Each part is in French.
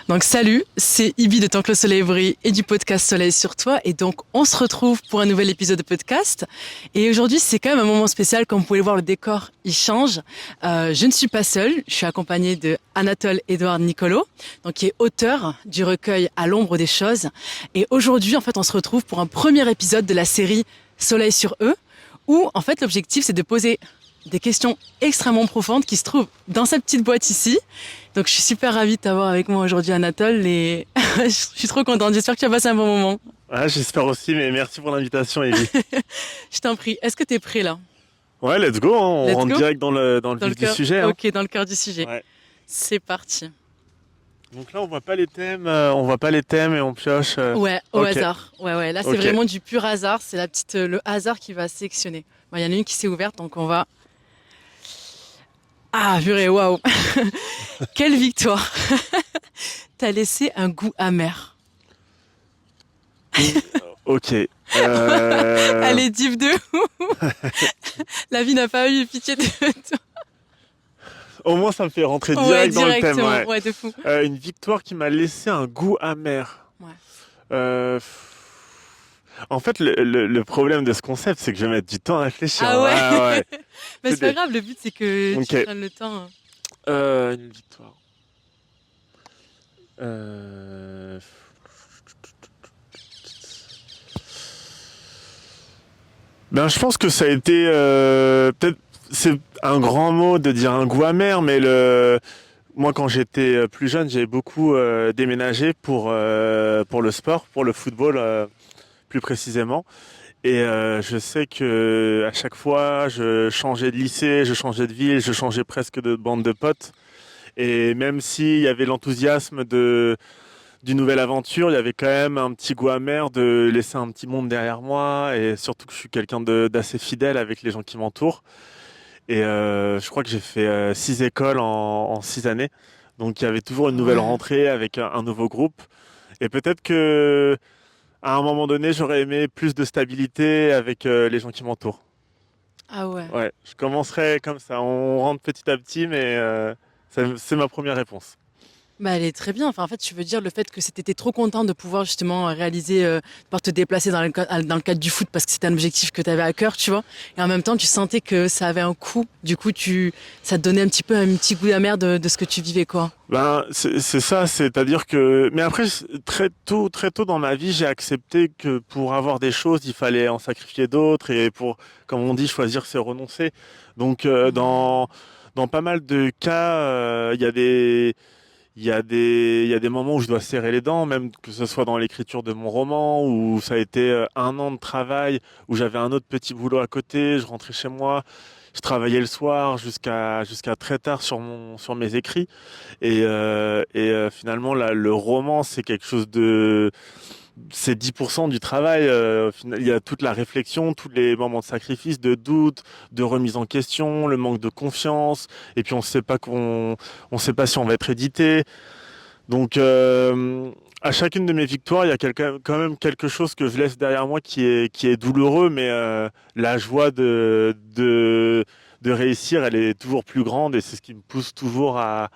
Donc salut, c'est Ibi de Tant que le soleil brille et du podcast Soleil sur toi. Et donc on se retrouve pour un nouvel épisode de podcast. Et aujourd'hui c'est quand même un moment spécial, comme vous pouvez le voir le décor il change. Je ne suis pas seule, je suis accompagnée de Anatole Édouard Nicolo, donc qui est auteur du recueil À l'ombre des choses. Et aujourd'hui en fait on se retrouve pour un premier épisode de la série Soleil sur eux, où en fait l'objectif c'est de poser des questions extrêmement profondes qui se trouvent dans cette petite boîte ici. Donc je suis super ravie de t'avoir avec moi aujourd'hui Anatole et je suis trop contente, j'espère que tu vas passer un bon moment. Ah, j'espère aussi, mais merci pour l'invitation, Evie. Je t'en prie, est-ce que t'es prêt là? Ouais, let's go, hein, on Let's rentre go. direct dans le Dans le vif du cœur. sujet. Hein. Ok, dans le cœur du sujet. Ouais. C'est parti. Donc là, on voit pas les thèmes et on pioche. Ouais, au Ok. hasard. Ouais, là c'est Ok. vraiment du pur hasard, c'est le hasard qui va sélectionner. Bon, il y en a une qui s'est ouverte, donc on va... Ah, purée, waouh. Quelle victoire. T'as laissé un goût amer. Ok. Allez, div 2. La vie n'a pas eu pitié de toi. Au moins, ça me fait rentrer Ouais, direct dans le thème. directement. Ouais. Ouais, de fou. Une victoire qui m'a laissé un goût amer. Ouais. Euh, En fait, le problème de ce concept, c'est que je vais mettre du temps à réfléchir. Ah ouais. Ouais. Mais c'est pas des- grave, le but c'est que Ok. tu prennes le temps. Une victoire. Euh, Ben, je pense que ça a été peut-être c'est un grand mot de dire un goût amer, mais moi quand j'étais plus jeune, j'ai beaucoup déménagé pour le sport, pour le football plus précisément. Et je sais que à chaque fois, je changeais de lycée, je changeais de ville, je changeais presque de bande de potes. Et même s'il y avait l'enthousiasme d'une nouvelle aventure, il y avait quand même un petit goût amer de laisser un petit monde derrière moi et surtout que je suis quelqu'un d'assez fidèle avec les gens qui m'entourent. Et je crois que j'ai fait 6 écoles en 6 années. Donc il y avait toujours une nouvelle Ouais. rentrée avec un nouveau groupe. Et peut-être que à un moment donné, j'aurais aimé plus de stabilité avec les gens qui m'entourent. Ah ouais. Ouais, je commencerai comme ça. On rentre petit à petit, mais c'est ma première réponse. Bah, elle est très bien. Enfin, en fait, tu veux dire le fait que t'étais trop content de pouvoir justement réaliser, pouvoir te déplacer dans le cadre du foot parce que c'était un objectif que tu avais à cœur, tu vois. Et en même temps, tu sentais que ça avait un coût. Du coup, ça te donnait un petit goût amer de ce que tu vivais, quoi. Ben, c'est ça, c'est-à-dire que... Mais après, très tôt dans ma vie, j'ai accepté que pour avoir des choses, il fallait en sacrifier d'autres et pour, comme on dit, choisir, c'est renoncer. Donc, Ouais. dans pas mal de cas, il y a des moments où je dois serrer les dents, même que ce soit dans l'écriture de mon roman, où ça a été 1 an de travail, où j'avais un autre petit boulot à côté, je rentrais chez moi, je travaillais le soir jusqu'à très tard sur mes écrits. Et finalement, là, le roman, c'est quelque chose de... C'est 10% du travail. Au final, il y a toute la réflexion, tous les moments de sacrifice, de doute, de remise en question, le manque de confiance. Et puis, on sait pas si on va être édité. Donc, à chacune de mes victoires, il y a quand même quelque chose que je laisse derrière moi qui est douloureux, mais la joie de réussir, elle est toujours plus grande et c'est ce qui me pousse toujours à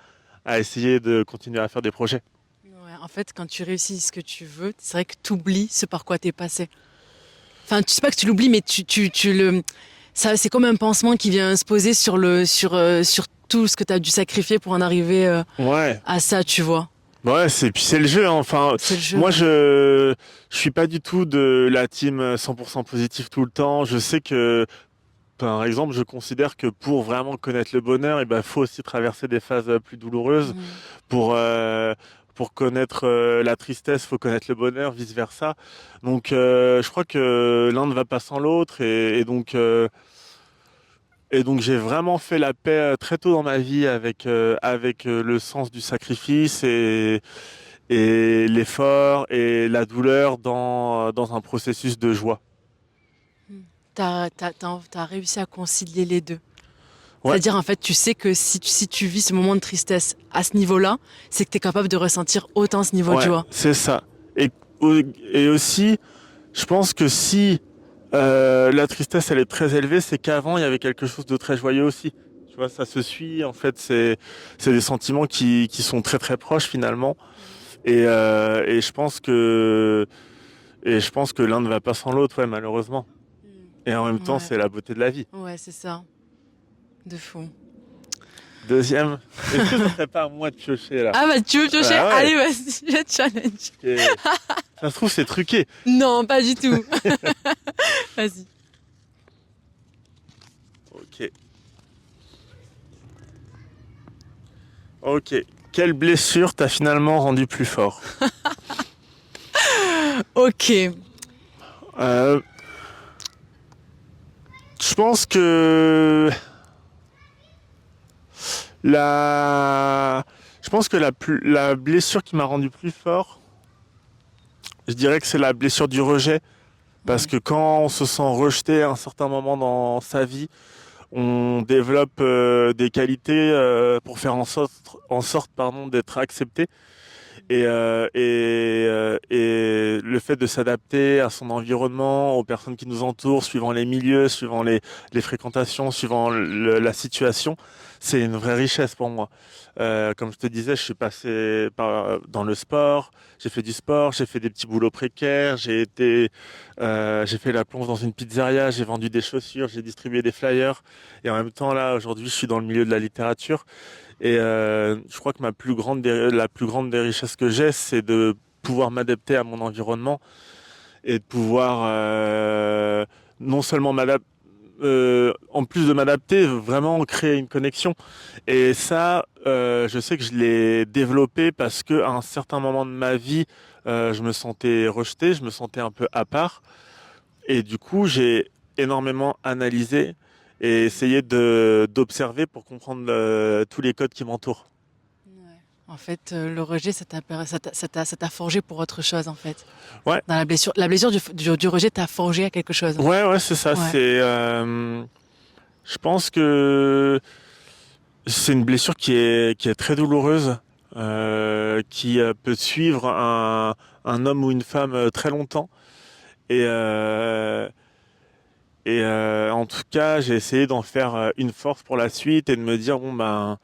essayer de continuer à faire des projets. Ouais, en fait, quand tu réussis ce que tu veux, c'est vrai que tu oublies ce par quoi t'es passé. Enfin, tu sais pas que tu l'oublies, mais ça, c'est comme un pansement qui vient se poser sur tout ce que tu as dû sacrifier pour en arriver Ouais, à ça, tu vois. ouais, puis c'est le jeu, hein. Enfin, C'est le jeu, moi, ouais. je suis pas du tout de la team 100% positif tout le temps. Je sais que, par exemple, je considère que pour vraiment connaître le bonheur, il ben, faut aussi traverser des phases plus douloureuses. Mhm. Pour, pour connaître la tristesse, faut connaître le bonheur, vice-versa. Donc, je crois que l'un ne va pas sans l'autre. Et donc, j'ai vraiment fait la paix très tôt dans ma vie avec le sens du sacrifice et l'effort et la douleur dans un processus de joie. Mhm. T'as réussi à concilier les deux. Ouais, C'est-à-dire, en fait, tu sais que si tu vis ce moment de tristesse à ce niveau-là, c'est que tu es capable de ressentir autant ce niveau de ouais, joie. c'est ça. Et, et aussi, je pense que si la tristesse elle est très élevée, c'est qu'avant il y avait quelque chose de très joyeux aussi. Tu vois, ça se suit. En fait, c'est des sentiments qui sont très très proches finalement. Et je pense que l'un ne va pas sans l'autre, ouais, malheureusement. Et en même temps, Ouais, c'est la beauté de la vie. ouais, c'est ça. De fou. Deuxième, est-ce que ça serait pas à moi de piocher là? Ah bah tu veux piocher? Ah ouais. Allez, vas-y, je challenge. Et ça se trouve, c'est truqué. Non, pas du tout. Vas-y. Ok. Ok. Quelle blessure t'a finalement rendu plus fort? Ok. Euh, je pense que la, je pense que la blessure qui m'a rendu plus fort, je dirais que c'est la blessure du rejet. Parce Ouais. que quand on se sent rejeté à un certain moment dans sa vie, on développe des qualités pour faire en sorte pardon, d'être accepté. Et le fait de s'adapter à son environnement, aux personnes qui nous entourent, suivant les milieux, suivant les fréquentations, suivant la situation, c'est une vraie richesse pour moi. Comme je te disais, je suis passé dans le sport, j'ai fait du sport, j'ai fait des petits boulots précaires, j'ai fait la plonge dans une pizzeria, j'ai vendu des chaussures, j'ai distribué des flyers. Et en même temps, là, aujourd'hui, je suis dans le milieu de la littérature. Et je crois que la plus grande des richesses que j'ai, c'est de pouvoir m'adapter à mon environnement et de pouvoir non seulement en plus de m'adapter, vraiment créer une connexion. Et ça, je sais que je l'ai développé parce que à un certain moment de ma vie, je me sentais rejeté, je me sentais un peu à part. Et du coup, j'ai énormément analysé et essayé d'observer pour comprendre tous les codes qui m'entourent. Ouais. En fait, le rejet, ça t'a forgé pour autre chose, en fait. Ouais, Dans la blessure du rejet t'a forgé à quelque chose. ouais, c'est ça. Ouais. Je pense que c'est une blessure qui est très douloureuse, qui peut suivre un homme ou une femme très longtemps. Et, euh, en tout cas, j'ai essayé d'en faire une force pour la suite et de me dire, bon, ben,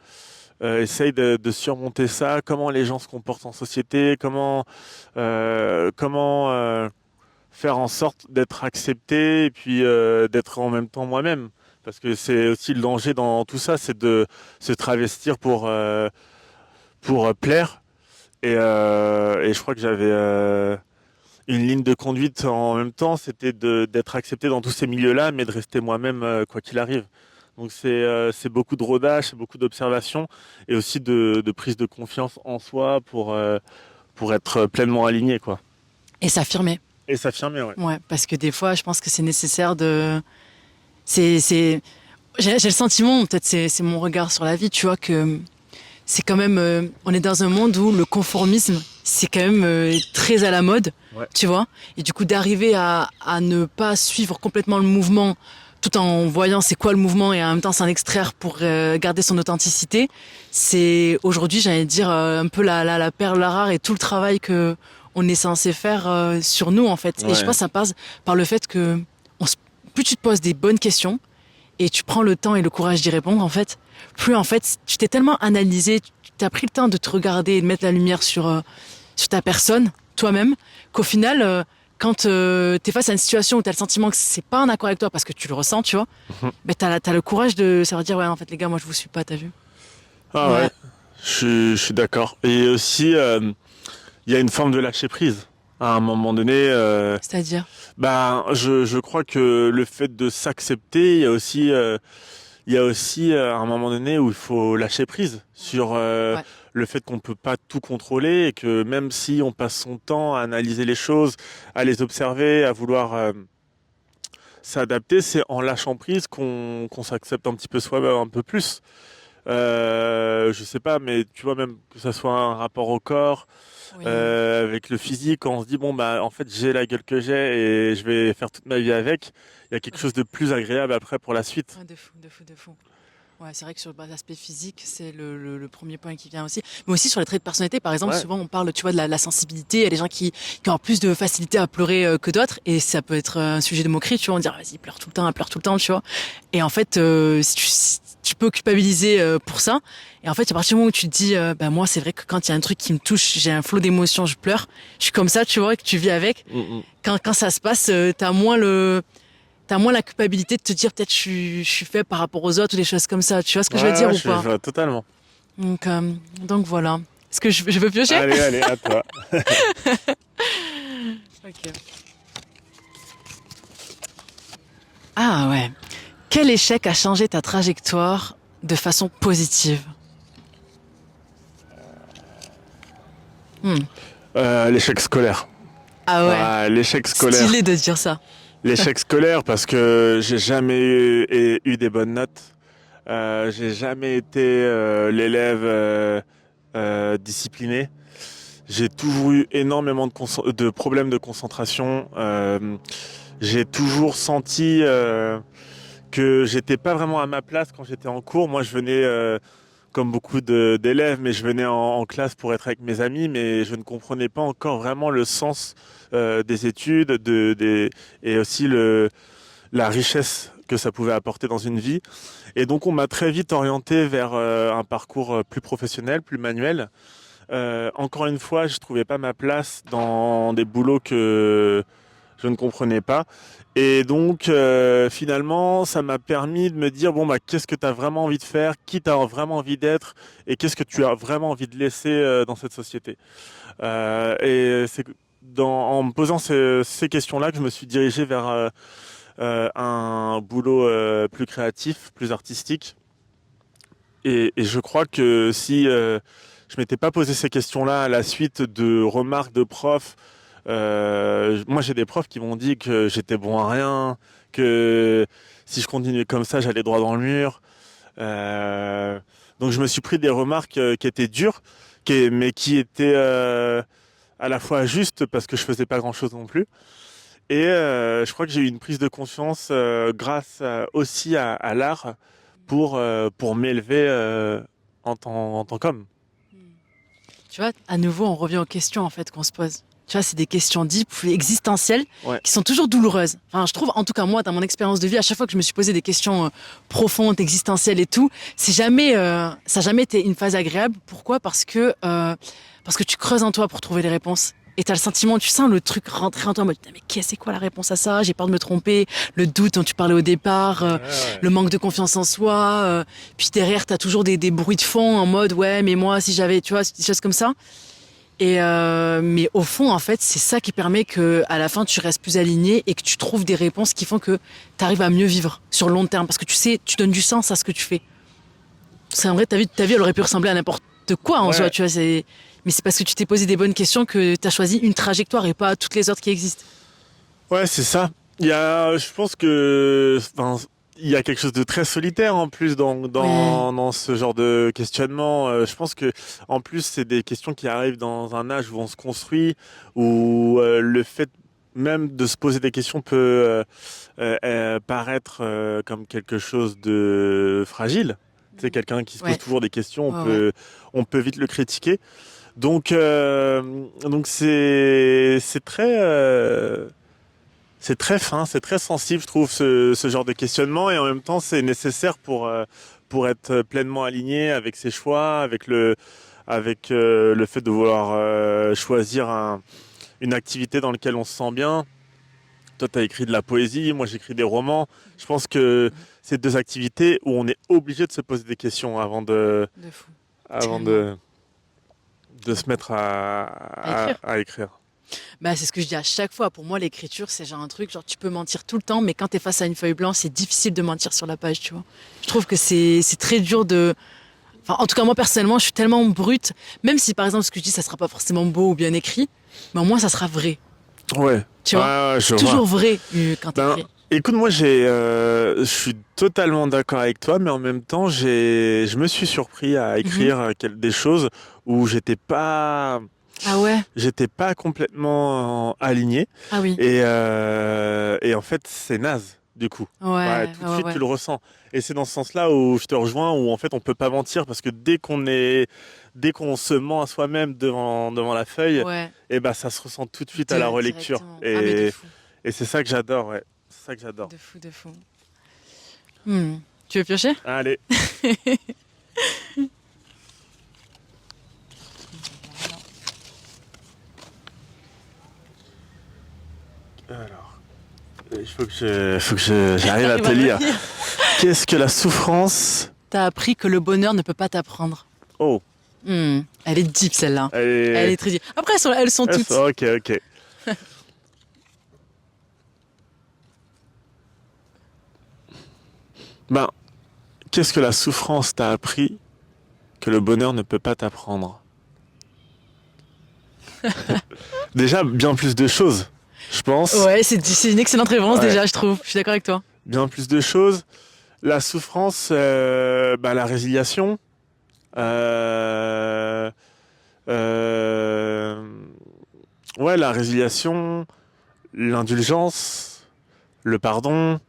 essaye de surmonter ça, comment les gens se comportent en société, comment faire en sorte d'être accepté et puis d'être en même temps moi-même. Parce que c'est aussi le danger dans tout ça, c'est de se travestir pour plaire. Et je crois que j'avais une ligne de conduite en même temps, c'était d'être accepté dans tous ces milieux-là, mais de rester moi-même quoi qu'il arrive. Donc c'est beaucoup de rodage, c'est beaucoup d'observation et aussi de prise de confiance en soi pour être pleinement aligné, quoi. Et s'affirmer. Et s'affirmer, ouais. Ouais. Parce que des fois, je pense que c'est nécessaire de. C'est. J'ai le sentiment, peut-être c'est mon regard sur la vie, tu vois, que c'est quand même. On est dans un monde où le conformisme, c'est quand même très à la mode, Ouais. tu vois. Et du coup, d'arriver à ne pas suivre complètement le mouvement tout en voyant c'est quoi le mouvement et en même temps s'en extraire pour garder son authenticité, c'est aujourd'hui, j'allais dire, un peu la perle rare et tout le travail que on est censé faire sur nous, en fait. Et je Ouais. pense que ça passe par le fait que plus tu te poses des bonnes questions, et tu prends le temps et le courage d'y répondre, en fait, plus en fait, tu t'es tellement analysé, tu as pris le temps de te regarder et de mettre la lumière sur ta personne, toi-même, qu'au final, quand tu es face à une situation où tu as le sentiment que c'est pas en accord avec toi parce que tu le ressens, tu vois, Mhm. ben t'as le courage de savoir dire, ouais, en fait, les gars, moi, je vous suis pas, t'as vu? Ah Ouais, ouais, je suis d'accord. Et aussi, il y a une forme de lâcher prise. À un moment donné, c'est-à-dire, je crois que le fait de s'accepter, il y a aussi un moment donné où il faut lâcher prise sur ouais, le fait qu'on peut pas tout contrôler et que même si on passe son temps à analyser les choses, à les observer, à vouloir s'adapter, c'est en lâchant prise qu'on s'accepte un petit peu soi-même un peu plus. Je sais pas, mais tu vois, même que ça soit un rapport au corps, oui. avec le physique, quand on se dit, bon, bah, en fait, j'ai la gueule que j'ai et je vais faire toute ma vie avec, il y a quelque chose de plus agréable après pour la suite. Ouais, de fou, de fou, de fou. Ouais, c'est vrai que sur l'aspect physique, c'est le premier point qui vient aussi. Mais aussi sur les traits de personnalité, par exemple, Ouais, souvent on parle, tu vois, de la sensibilité. Il y a des gens qui ont plus de facilité à pleurer que d'autres. Et ça peut être un sujet de moquerie, tu vois. On dit, ah, vas-y, pleure tout le temps, tu vois. Et en fait, si tu peux culpabiliser pour ça. Et en fait, à partir du moment où tu te dis, moi, c'est vrai que quand il y a un truc qui me touche, j'ai un flot d'émotions, je pleure. Je suis comme ça, tu vois, et que tu vis avec. Quand ça se passe, t'as moins la culpabilité de te dire peut-être je suis fait par rapport aux autres ou des choses comme ça. Tu vois ce que je veux dire ou pas? Je vois totalement. Donc voilà. Est-ce que je veux piocher? Allez, à toi. Ok. Ah ouais. Quel échec a changé ta trajectoire de façon positive? L'échec scolaire. Ah ouais. L'échec scolaire. Stylé de dire ça. L'échec scolaire parce que j'ai jamais eu des bonnes notes. J'ai jamais été l'élève discipliné. J'ai toujours eu énormément de problèmes de concentration. J'ai toujours senti que j'étais pas vraiment à ma place quand j'étais en cours. Moi, je venais comme beaucoup d'élèves, mais je venais en classe pour être avec mes amis, mais je ne comprenais pas encore vraiment le sens des études et aussi la richesse que ça pouvait apporter dans une vie. Et donc, on m'a très vite orienté vers un parcours plus professionnel, plus manuel. Encore une fois, je trouvais pas ma place dans des boulots que je ne comprenais pas. Et donc, finalement, ça m'a permis de me dire, bon, qu'est-ce que tu as vraiment envie de faire, qui tu as vraiment envie d'être, et qu'est-ce que tu as vraiment envie de laisser dans cette société. Et c'est en me posant ces questions-là que je me suis dirigé vers un boulot plus créatif, plus artistique. Et je crois que si je m'étais pas posé ces questions-là à la suite de remarques de profs, moi j'ai des profs qui m'ont dit que j'étais bon à rien, que si je continuais comme ça, j'allais droit dans le mur. Donc je me suis pris des remarques qui étaient dures, mais qui étaient à la fois justes parce que je faisais pas grand-chose non plus. Et je crois que j'ai eu une prise de conscience grâce aussi à l'art pour m'élever en tant qu'homme. Tu vois, à nouveau, on revient aux questions en fait qu'on se pose. Tu vois, c'est des questions deep, existentielles, Ouais. qui sont toujours douloureuses. Enfin, je trouve, en tout cas moi, dans mon expérience de vie, à chaque fois que je me suis posé des questions profondes, existentielles et tout, ça n'a jamais été une phase agréable. Pourquoi? Parce que tu creuses en toi pour trouver les réponses. Et t'as le sentiment, tu sens le truc rentrer en toi en mode, mais c'est quoi la réponse à ça? J'ai peur de me tromper. Le doute dont tu parlais au départ, le manque de confiance en soi. Puis derrière, t'as toujours des bruits de fond en mode, ouais, mais moi, si j'avais, tu vois, des choses comme ça. Et mais au fond, en fait, c'est ça qui permet que à la fin, tu restes plus aligné et que tu trouves des réponses qui font que tu arrives à mieux vivre sur le long terme. Parce que tu sais, tu donnes du sens à ce que tu fais. C'est en vrai, ta vie, elle aurait pu ressembler à n'importe quoi en soi, tu vois. Mais c'est parce que tu t'es posé des bonnes questions que tu as choisi une trajectoire et pas toutes les autres qui existent. Ouais, c'est ça. Je pense que, il y a quelque chose de très solitaire en plus dans ce genre de questionnement. Je pense que en plus c'est des questions qui arrivent dans un âge où on se construit, où le fait même de se poser des questions peut paraître comme quelque chose de fragile. C'est quelqu'un qui se pose toujours des questions, on peut vite le critiquer. Donc c'est très fin, c'est très sensible, je trouve, ce genre de questionnement, et en même temps, c'est nécessaire pour être pleinement aligné avec ses choix, avec le fait de vouloir choisir une activité dans laquelle on se sent bien. Toi, tu as écrit de la poésie, moi j'écris des romans. Je pense que c'est deux activités où on est obligé de se poser des questions avant de se mettre à écrire. C'est ce que je dis à chaque fois. Pour moi, l'écriture, c'est genre un truc, genre tu peux mentir tout le temps, mais quand t'es face à une feuille blanche, c'est difficile de mentir sur la page, tu vois. Je trouve que c'est très dur Enfin, en tout cas, moi, personnellement, je suis tellement brute, même si, par exemple, ce que je dis, ça sera pas forcément beau ou bien écrit, mais au moins, ça sera vrai. Ouais. Tu vois, je c'est toujours vois. vrai quand t'écris. Écoute, moi, je suis totalement d'accord avec toi, mais en même temps, je me suis surpris à écrire des choses où Ah ouais? j'étais pas complètement aligné. Ah oui. Et en fait, c'est naze, du coup. Ouais, Tout de suite, tu le ressens. Et c'est dans ce sens-là où je te rejoins, où en fait, on peut pas mentir, parce que dès qu'on se ment à soi-même devant la feuille, et ben, ça se ressent tout de suite à la relecture. Mais de fou. Et c'est ça que j'adore, ouais. C'est ça que j'adore. De fou. Tu veux piocher? Allez. Alors, j'arrive à te lire. Qu'est-ce que la souffrance? T'as appris que le bonheur ne peut pas t'apprendre. Oh, Elle est deep celle-là. Elle elle est très deep. Après, elles sont toutes. Ok, ok. Ben, qu'est-ce que la souffrance t'a appris que le bonheur ne peut pas t'apprendre? Déjà, bien plus de choses, je pense. Ouais, c'est une excellente réponse Ouais. déjà, je trouve. Je suis d'accord avec toi. Bien plus de choses. La souffrance, la résiliation. Euh, euh, ouais, la résiliation, l'indulgence, le pardon.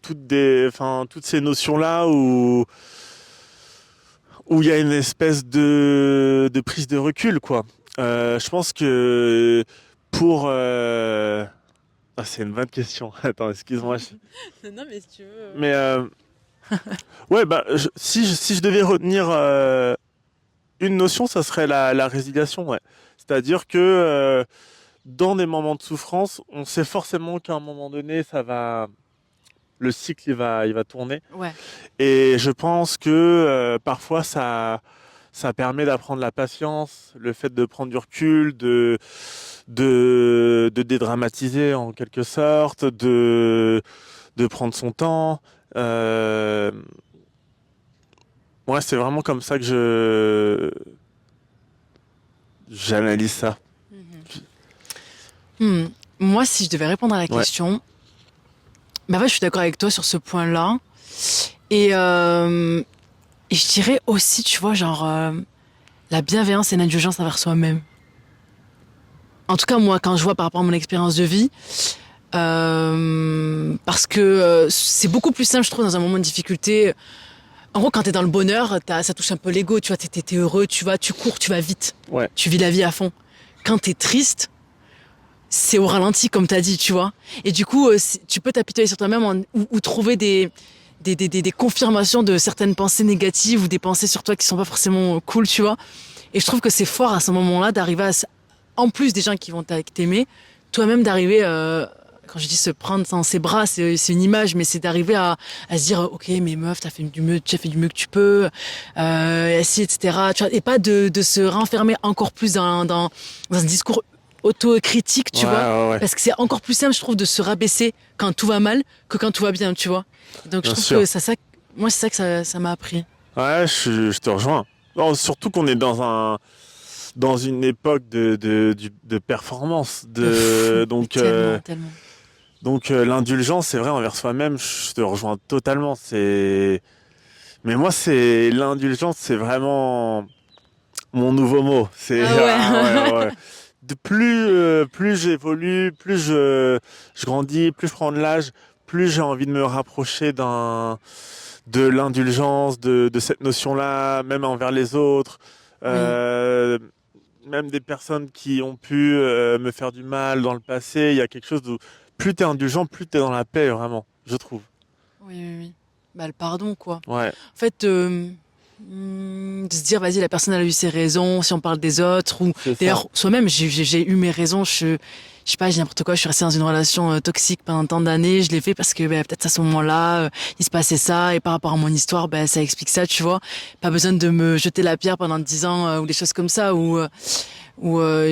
Toutes ces notions-là où il y a une espèce de prise de recul, quoi. Je pense que pour... Ah, c'est une bonne question. Attends, excuse-moi. Non, mais si tu veux. Mais ouais, si je devais retenir une notion, ça serait la résiliation, ouais. C'est-à-dire que dans des moments de souffrance, on sait forcément qu'à un moment donné, le cycle il va tourner. Ouais. Et je pense que parfois ça permet d'apprendre la patience, le fait de prendre du recul, de dédramatiser en quelque sorte, de prendre son temps. Euh, ouais, c'est vraiment comme ça que j'analyse ça. Moi, si je devais répondre à la Ouais. question, bah ouais, je suis d'accord avec toi sur ce point-là. Et je dirais aussi, tu vois, la bienveillance et l'indulgence envers soi-même. En tout cas, moi, quand je vois par rapport à mon expérience de vie, parce que c'est beaucoup plus simple, je trouve, dans un moment de difficulté. En gros, quand t'es dans le bonheur, ça touche un peu l'ego, tu vois, t'es heureux, tu cours, tu vas vite. Ouais. Tu vis la vie à fond. Quand t'es triste, c'est au ralenti, comme t'as dit, tu vois. Et du coup, tu peux t'apitoyer sur toi-même ou trouver des confirmations de certaines pensées négatives ou des pensées sur toi qui sont pas forcément cool, tu vois. Et je trouve que c'est fort à ce moment-là d'arriver en plus des gens qui vont t'aimer, toi-même d'arriver, quand je dis se prendre dans ses bras, c'est une image, mais c'est d'arriver à se dire, ok, mais meuf, tu as fait du mieux que tu peux, si, etc. Tu vois, et pas de se renfermer encore plus dans un discours autocritique, tu vois. Ouais. Parce que c'est encore plus simple, je trouve, de se rabaisser quand tout va mal que quand tout va bien, tu vois. Donc je Bien trouve sûr. que moi, c'est ça que ça m'a appris. Ouais, je te rejoins. Non, surtout qu'on est dans une époque de performance, De fou. Mais donc tellement. l'indulgence, c'est vrai envers soi-même. Je te rejoins totalement. Mais moi, c'est l'indulgence, c'est vraiment mon nouveau mot. C'est Ah ouais. ouais. Plus j'évolue, plus je grandis, plus je prends de l'âge, plus j'ai envie de me rapprocher de l'indulgence, de cette notion-là, même envers les autres, Oui. euh, même des personnes qui ont pu me faire du mal dans le passé. Il y a quelque chose de plus t'es indulgent, plus t'es dans la paix, vraiment, je trouve. Oui. Bah, le pardon, quoi. Ouais, En fait, de se dire, vas-y, la personne elle a eu ses raisons, si on parle des autres, ou c'est ça. d'ailleurs, soi-même, j'ai eu mes raisons, je sais pas, j'ai n'importe quoi, je suis restée dans une relation toxique pendant tant d'années, je l'ai fait parce que peut-être à ce moment-là, il se passait ça, et par rapport à mon histoire, ça explique ça, tu vois. Pas besoin de me jeter la pierre pendant 10 ans, ou des choses comme ça, où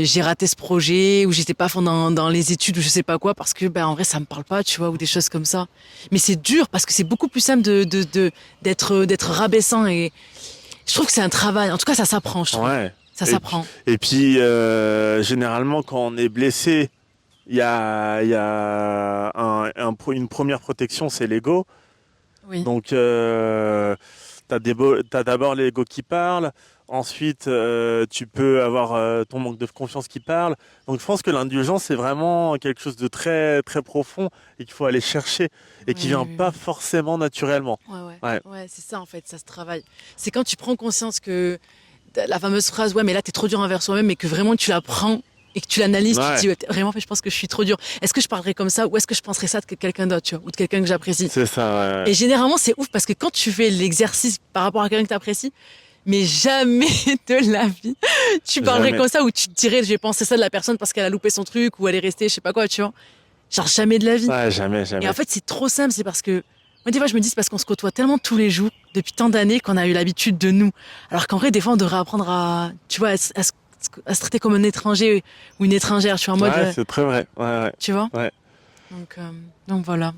j'ai raté ce projet, où j'étais pas à fond dans les études, ou je sais pas quoi, parce que en vrai, ça me parle pas, tu vois, ou des choses comme ça. Mais c'est dur, parce que c'est beaucoup plus simple d'être rabaissant, et je trouve que c'est un travail. En tout cas, ça s'apprend, je trouve. Ouais. Ça Et s'apprend. Et puis, généralement, quand on est blessé, il y a une première protection, c'est l'ego. Oui. Donc, t'as d'abord l'ego qui parle. Ensuite, tu peux avoir ton manque de confiance qui parle. Donc, je pense que l'indulgence, c'est vraiment quelque chose de très, très profond et qu'il faut aller chercher et qui vient pas Oui. forcément naturellement. Ouais. Ouais, c'est ça, en fait, ça se travaille. C'est quand tu prends conscience que la fameuse phrase, ouais, mais là, t'es trop dur envers soi-même, et que vraiment tu la prends et que tu l'analyses, tu te Ouais. dis, ouais, vraiment, en fait, je pense que je suis trop dur. Est-ce que je parlerais comme ça ou est-ce que je penserais ça de quelqu'un d'autre, tu vois, ou de quelqu'un que j'apprécie? C'est ça, ouais. Et généralement, c'est ouf parce que quand tu fais l'exercice par rapport à quelqu'un que t'apprécies, mais jamais de la vie, tu parlerais Jamais. comme ça ou tu te dirais, j'ai pensé ça de la personne parce qu'elle a loupé son truc ou elle est restée, je sais pas quoi, tu vois. Genre, jamais de la vie. Ouais, jamais, Et en jamais. fait, c'est trop simple, c'est parce que, moi, des fois, je me dis, c'est parce qu'on se côtoie tellement tous les jours, depuis tant d'années, qu'on a eu l'habitude de nous. Alors qu'en vrai, des fois, on devrait apprendre à, tu vois, à se traiter comme un étranger ou une étrangère, tu vois, en mode, Ouais, c'est très vrai. Ouais, tu vois. ouais. Donc voilà.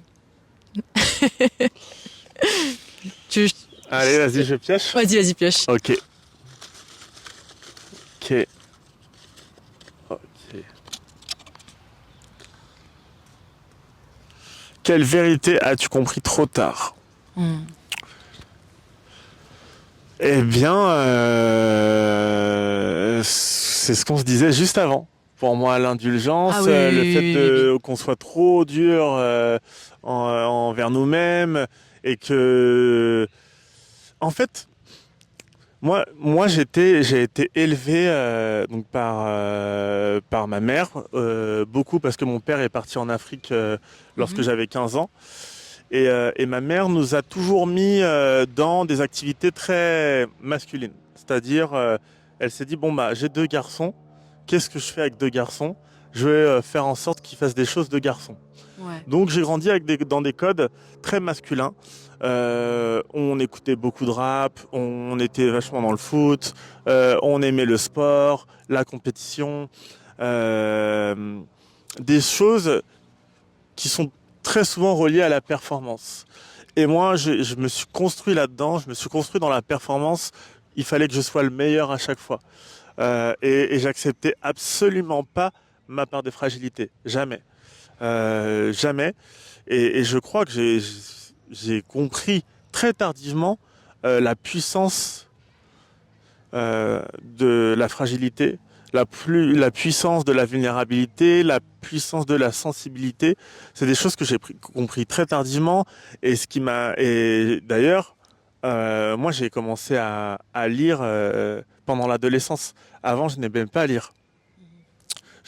Tu, Allez, vas-y, je pioche. vas-y, pioche. Ok. Ok. Ok. Quelle vérité as-tu compris trop tard? Hmm. Eh bien, c'est ce qu'on se disait juste avant. Pour moi, Ah l'indulgence, oui, oui, le fait oui, oui, oui. de qu'on soit trop dur envers nous-mêmes et que, en fait, moi, j'ai été élevé donc par ma mère, beaucoup parce que mon père est parti en Afrique lorsque Mhm. j'avais 15 ans. Et ma mère nous a toujours mis dans des activités très masculines. C'est-à-dire, elle s'est dit, bon, bah, j'ai deux garçons, qu'est-ce que je fais avec deux garçons? Je vais faire en sorte qu'ils fassent des choses de garçons. Ouais. Donc j'ai grandi dans des codes très masculins. On écoutait beaucoup de rap, on était vachement dans le foot, on aimait le sport, la compétition, euh, des choses qui sont très souvent reliées à la performance. Et moi, je me suis construit là-dedans, je me suis construit dans la performance. Il fallait que je sois le meilleur à chaque fois. Et j'acceptais absolument pas ma part de fragilité. Jamais. Jamais. Et je crois que j'ai compris très tardivement la puissance de la fragilité, la puissance de la vulnérabilité, la puissance de la sensibilité. C'est des choses que compris très tardivement. Et d'ailleurs, moi j'ai commencé à lire pendant l'adolescence. Avant, je n'aimais même pas lire.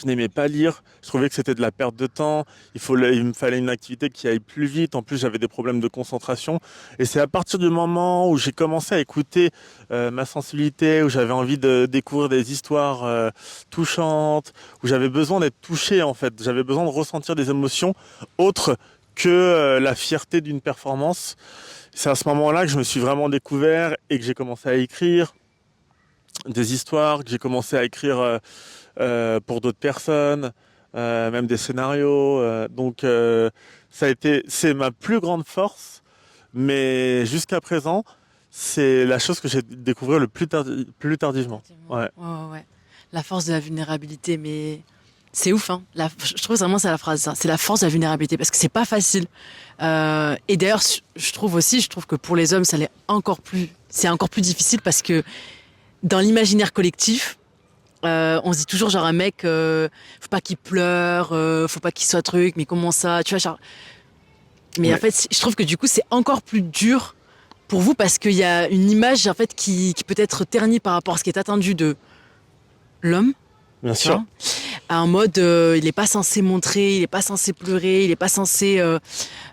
Je n'aimais pas lire, je trouvais que c'était de la perte de temps, il me fallait une activité qui aille plus vite, en plus j'avais des problèmes de concentration. Et c'est à partir du moment où j'ai commencé à écouter ma sensibilité, où j'avais envie de découvrir des histoires touchantes, où j'avais besoin d'être touché en fait, j'avais besoin de ressentir des émotions autres que la fierté d'une performance. C'est à ce moment-là que je me suis vraiment découvert et que j'ai commencé à écrire des histoires, que j'ai commencé à écrire pour d'autres personnes, même des scénarios. C'est ma plus grande force, mais jusqu'à présent, c'est la chose que j'ai découvert plus tardivement. Effectivement. Ouais, Ouais, ouais, ouais. La force de la vulnérabilité, mais c'est ouf, hein. Je trouve vraiment c'est la phrase, ça. C'est la force de la vulnérabilité parce que c'est pas facile. Et d'ailleurs, je trouve que pour les hommes, c'est encore plus difficile parce que dans l'imaginaire collectif, on se dit toujours genre un mec, faut pas qu'il pleure, faut pas qu'il soit truc, mais comment ça, tu vois, genre. Mais en ouais, fait, je trouve que du coup, c'est encore plus dur pour vous parce qu'il y a une image en fait qui peut être ternie par rapport à ce qui est attendu de l'homme, bien tu sûr. vois, en mode il est pas censé montrer, il est pas censé pleurer, il est pas censé,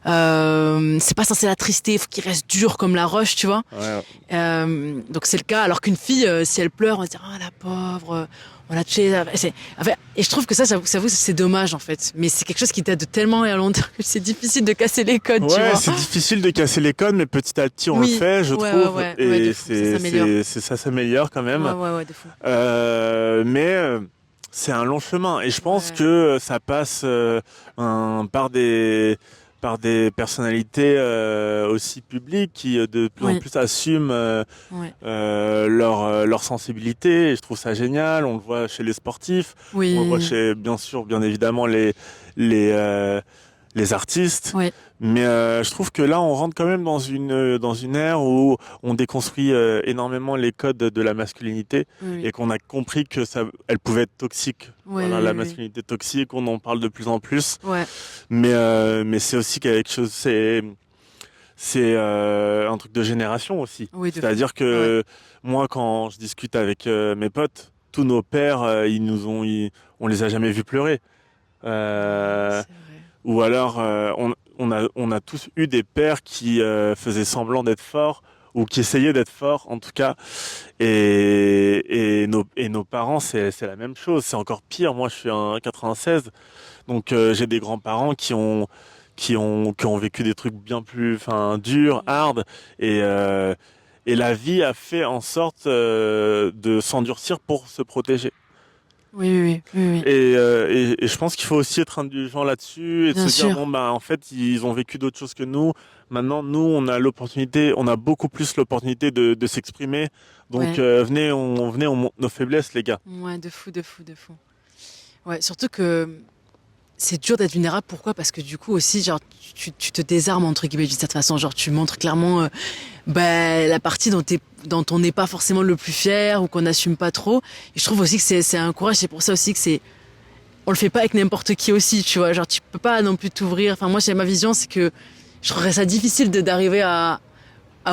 c'est pas censé l'attrister, il faut qu'il reste dur comme la roche, tu vois. Ouais, Donc c'est le cas, alors qu'une fille, si elle pleure, on se dit oh la pauvre, on l'a tuée. Et je trouve que ça vous, c'est dommage en fait. Mais c'est quelque chose qui date de tellement et à longtemps que c'est difficile de casser les codes, tu ouais, vois. c'est difficile de casser les codes, mais petit à petit on le Oui, fait, je trouve, ouais, de et fou, ça s'améliore. ça s'améliore quand même. Ouais, de fou. Mais c'est un long chemin et je pense Ouais, que ça passe par des personnalités aussi publiques qui de plus en oui, plus assument ouais, leur sensibilité. Et je trouve ça génial. On le voit chez les sportifs, on le voit oui, chez bien évidemment les euh, les artistes. ouais, Mais je trouve que là, on rentre quand même dans une ère où on déconstruit énormément les codes de la masculinité oui, et qu'on a compris que elle pouvait être toxique. Voilà, la oui, masculinité toxique, on en parle de plus en plus. ouais, Mais c'est aussi quelque chose, c'est un truc de génération aussi. oui, de fou. C'est-à-dire Ouais, que moi, quand je discute avec mes potes, tous nos pères, on les a jamais vus pleurer. Euh, C'est vrai. ou alors, on a tous eu des pères qui faisaient semblant d'être forts ou qui essayaient d'être forts, en tout cas. Et nos parents, c'est la même chose. C'est encore pire. Moi, je suis un 96, donc j'ai des grands-parents qui ont vécu des trucs bien plus, enfin, durs, hard, et euh, et la vie a fait en sorte de s'endurcir pour se protéger. Oui, oui, oui, oui, oui. Et je pense qu'il faut aussi être indulgent là-dessus et de Bien se dire, sûr. bon, bah, en fait, ils ont vécu d'autres choses que nous. Maintenant, nous, on a l'opportunité, on a beaucoup plus l'opportunité de s'exprimer. Donc, Ouais. venez, on montre nos faiblesses, les gars. Ouais, de fou, de fou, de fou. Ouais, surtout que c'est dur d'être vulnérable. Pourquoi? Parce que du coup aussi, genre, tu te désarmes entre guillemets d'une certaine façon. Genre, tu montres clairement la partie dont on n'est pas forcément le plus fier ou qu'on n'assume pas trop. Et je trouve aussi que c'est un courage. C'est pour ça aussi que on le fait pas avec n'importe qui aussi, tu vois. Genre, tu peux pas non plus t'ouvrir. Enfin, moi, j'ai ma vision, c'est que je trouverais ça difficile d'arriver à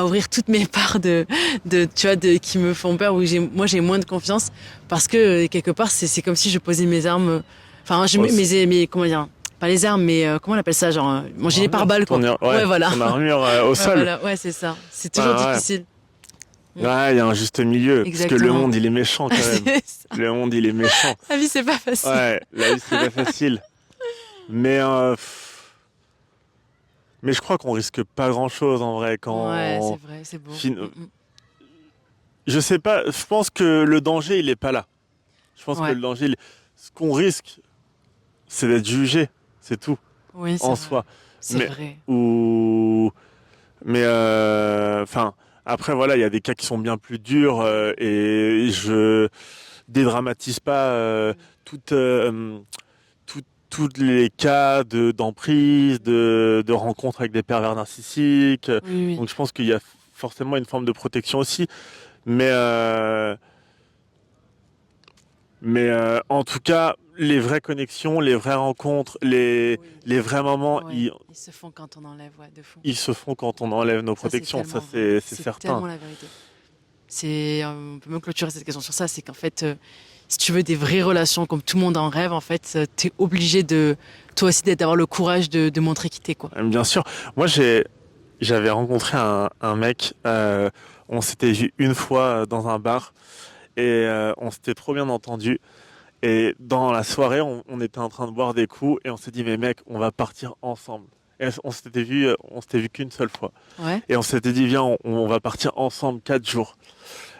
ouvrir toutes mes parts tu vois, qui me font peur, où moi, j'ai moins de confiance parce que, quelque part, c'est comme si je posais mes armes, enfin, je Oh, mets mes, comment dire, pas les armes, mais, comment on appelle ça, genre, mon gilet pare-balles, quoi. Ouais, Ouais, voilà. ton armure au Ouais, sol. voilà. Ouais, c'est ça. C'est toujours Ouais, difficile. Mm. ouais, il y a un juste milieu. Parce que le Exactement. monde, il est méchant quand même. C'est ça. Le monde, il est méchant. La vie, c'est pas facile. Ouais, la vie, c'est pas facile. Mais, mais je crois qu'on risque pas grand-chose en vrai Ouais, c'est quand. vrai, c'est beau. fin- Mm, mm. Je sais pas, je pense que le danger, il est pas là. Je pense que Ouais. le danger, ce qu'on risque, c'est d'être jugé, c'est tout, Oui, c'est en vrai. soi. C'est Mais, vrai. ou, mais, enfin, après, voilà, il y a des cas qui sont bien plus durs et je dédramatise pas toutes, tous les cas d'emprise, de rencontres avec des pervers narcissiques. Oui, oui. Donc, je pense qu'il y a forcément une forme de protection aussi. Mais, en tout cas, les vraies connexions, les vraies rencontres, Oui. les vrais moments, Ouais. Ils se font quand on enlève, ouais, de fou. ils se font quand on enlève nos Ça, c'est protections. Ça, tellement vrai. c'est C'est certain. tellement la vérité. On peut même clôturer cette question sur ça, c'est qu'en fait, si tu veux des vraies relations comme tout le monde en rêve, en fait, t'es obligé toi aussi, d'avoir le courage de montrer qui t'es, quoi. Bien sûr. Moi, j'avais rencontré un mec. On s'était vu une fois dans un bar et on s'était trop bien entendu. Et dans la soirée, on était en train de boire des coups et on s'est dit, mais mec, on va partir ensemble. Et on s'était vu qu'une seule fois. Ouais. Et on s'était dit, viens, on va partir ensemble 4 jours.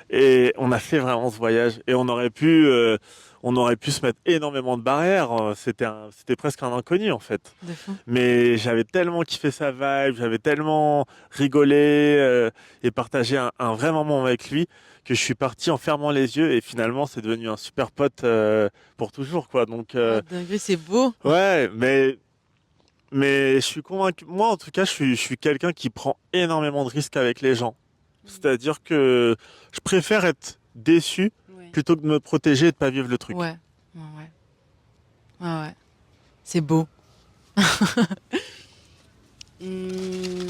Et on a fait vraiment ce voyage. Et on aurait pu se mettre énormément de barrières. C'était presque un inconnu en fait. De fou. Mais j'avais tellement kiffé sa vibe, j'avais tellement rigolé et partagé un vrai moment avec lui que je suis parti en fermant les yeux et finalement c'est devenu un super pote pour toujours quoi. Donc Ah, dingue, c'est beau. ouais, mais je suis convaincu. Moi en tout cas, je suis quelqu'un qui prend énormément de risques avec les gens. C'est-à-dire que je préfère être déçu Ouais. plutôt que de me protéger et de pas vivre le truc. Ouais. Ouais, ouais. Ouais, ouais. C'est beau. Hum.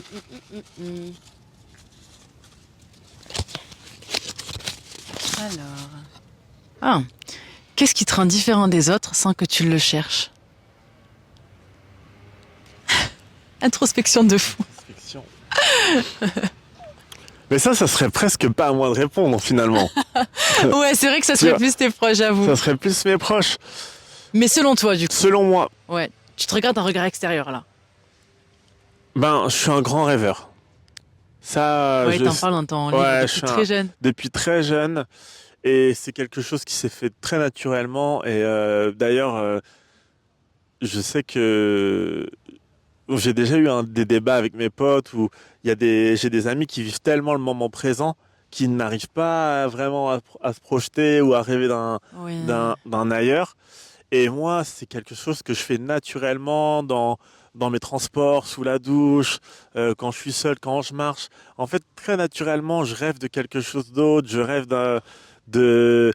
Alors. Ah. Qu'est-ce qui te rend différent des autres sans que tu le cherches? Introspection de fou. Fiction. Mais ça serait presque pas à moi de répondre finalement. Ouais, c'est vrai que ça Tu serait vois, plus tes proches, j'avoue. ça serait plus mes proches. Mais selon toi, du coup. Selon moi, Ouais. Tu te regardes un regard extérieur, là. ben, je suis un grand rêveur. Ça, Ouais, t'en parles dans ton livre ouais, depuis très jeune. depuis très jeune. Et c'est quelque chose qui s'est fait très naturellement. Et d'ailleurs, je sais que j'ai déjà eu des débats avec mes potes où j'ai des amis qui vivent tellement le moment présent qu'ils n'arrivent pas vraiment à se projeter ou à rêver Oui. d'un ailleurs. Et moi, c'est quelque chose que je fais naturellement dans mes transports, sous la douche, quand je suis seul, quand je marche. En fait, très naturellement, je rêve de quelque chose d'autre. Je rêve de,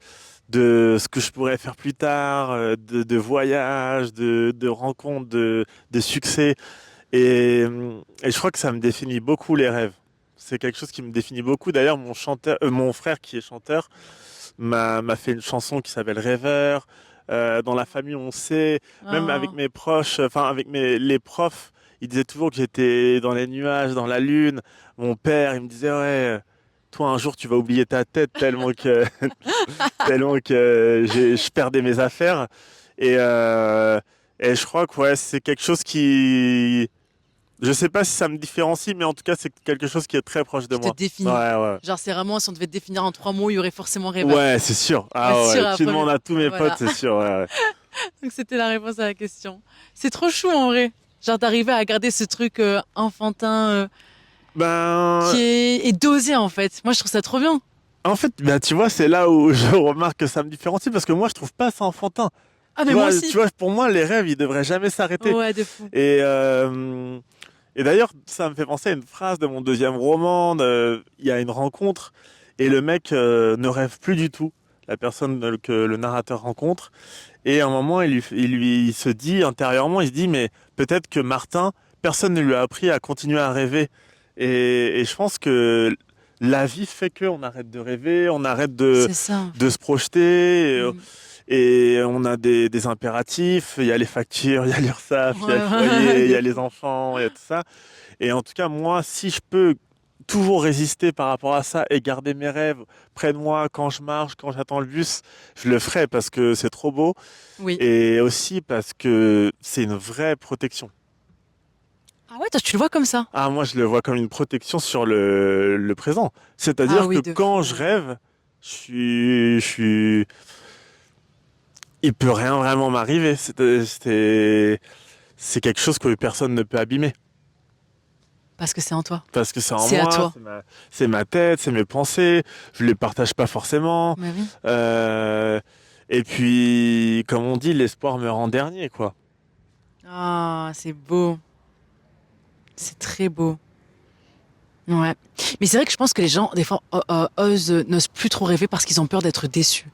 de ce que je pourrais faire plus tard, de voyages, de rencontres, de succès. Et je crois que ça me définit beaucoup les rêves. C'est quelque chose qui me définit beaucoup. D'ailleurs, mon frère qui est chanteur, m'a fait une chanson qui s'appelle Rêveur. Dans la famille, on sait, même avec Oh, mes proches, enfin avec les profs, ils disaient toujours que j'étais dans les nuages, dans la lune. Mon père, il me disait ouais, toi un jour tu vas oublier ta tête tellement que je perdais mes affaires. Et, euh, et je crois que ouais, c'est quelque chose qui, je sais pas si ça me différencie, mais en tout cas c'est quelque chose qui est très proche de qui te moi. Ouais, définit. ouais. Genre, c'est vraiment, si on devait te définir en 3 mots, il y aurait forcément rêveur. Ouais, c'est sûr. Ouais, Ah c'est sûr, ouais, à la tu demandes première. à tous mes potes, Voilà. c'est sûr. Ouais, ouais. Donc, c'était la réponse à la question. C'est trop chou, en vrai. Genre, d'arriver à garder ce truc enfantin qui Ben, est dosé, en fait. Moi, je trouve ça trop bien. en fait, ben, tu vois, c'est là où je remarque que ça me différencie parce que moi, je trouve pas ça enfantin. Ah, mais moi aussi. Pour moi, les rêves, ils devraient jamais s'arrêter. Ouais, de fou. Et, euh, et d'ailleurs, ça me fait penser à une phrase de mon deuxième roman. Il y a une rencontre et le mec ne rêve plus du tout. La personne que le narrateur rencontre. Et à un moment, il se dit intérieurement, il se dit, mais peut-être que Martin, personne ne lui a appris à continuer à rêver. Et je pense que la vie fait qu'on arrête de rêver, on arrête C'est ça. de se projeter. Mm. Et on a des impératifs, il y a les factures, il y a l'URSSAF, il y a le Ouais, foyer, il y de a les fou. enfants, il y a tout ça. Et en tout cas, moi, si je peux toujours résister par rapport à ça et garder mes rêves près de moi quand je marche, quand j'attends le bus, je le ferai parce que c'est trop beau Oui. et aussi parce que c'est une vraie protection. Ah ouais, toi, tu le vois comme ça. Ah, moi, je le vois comme une protection sur le présent. Ah C'est-à-dire que oui, de quand je fou. rêve, je suis, il peut rien vraiment m'arriver. C'est quelque chose que personne ne peut abîmer. Parce que c'est en toi. Parce que c'est en C'est à moi, toi. c'est ma tête, c'est mes pensées. Je les partage pas forcément. Mais oui. Euh, et puis, comme on dit, l'espoir meurt en dernier, quoi. Ah, c'est beau. C'est très beau. Ouais. Mais c'est vrai que je pense que les gens, des fois, n'osent plus trop rêver parce qu'ils ont peur d'être déçus.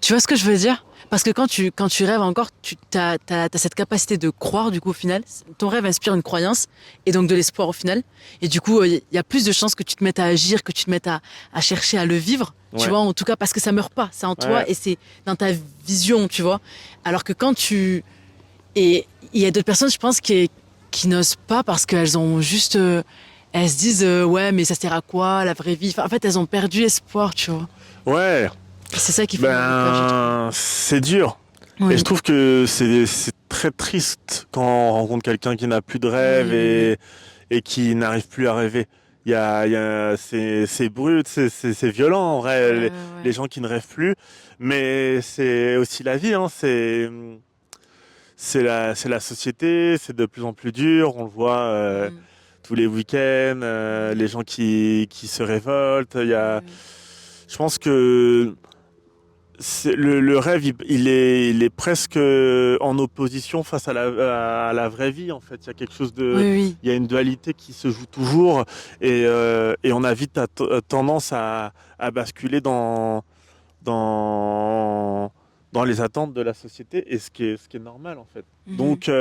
Tu vois ce que je veux dire? Parce que quand tu rêves encore, t'as cette capacité de croire, du coup, au final. Ton rêve inspire une croyance et donc de l'espoir au final. Et du coup, il y a plus de chances que tu te mettes à agir, que tu te mettes à chercher à le vivre. Tu Ouais, vois, en tout cas, parce que ça meurt pas. C'est en toi ouais, et c'est dans ta vision, tu vois. Alors que quand tu, et il y a d'autres personnes, je pense, qui n'osent pas parce qu'elles ont juste, elles se disent, ouais, mais ça sert à quoi, la vraie vie? Enfin, en fait, elles ont perdu espoir, tu vois. ouais. Et c'est ça qui fait mal au cœur, je trouve. Ben, c'est dur. Et je Oui, trouve que c'est très triste quand on rencontre quelqu'un qui n'a plus de rêve oui, oui, oui. et qui n'arrive plus à rêver. C'est brut, c'est violent en Ouais, vrai, ouais, les ouais. gens qui ne rêvent plus. Mais c'est aussi la vie, hein. C'est la société, c'est de plus en plus dur. On le voit Mm, tous les week-ends, les oui, gens qui se révoltent. oui, Je pense que le rêve, il est presque en opposition face à la vraie vie, en fait. Il y a quelque chose oui, de, oui, oui. il y a une dualité qui se joue toujours et on a vite tendance à basculer dans, dans les attentes de la société et ce qui est normal, en fait. Mhm. Donc,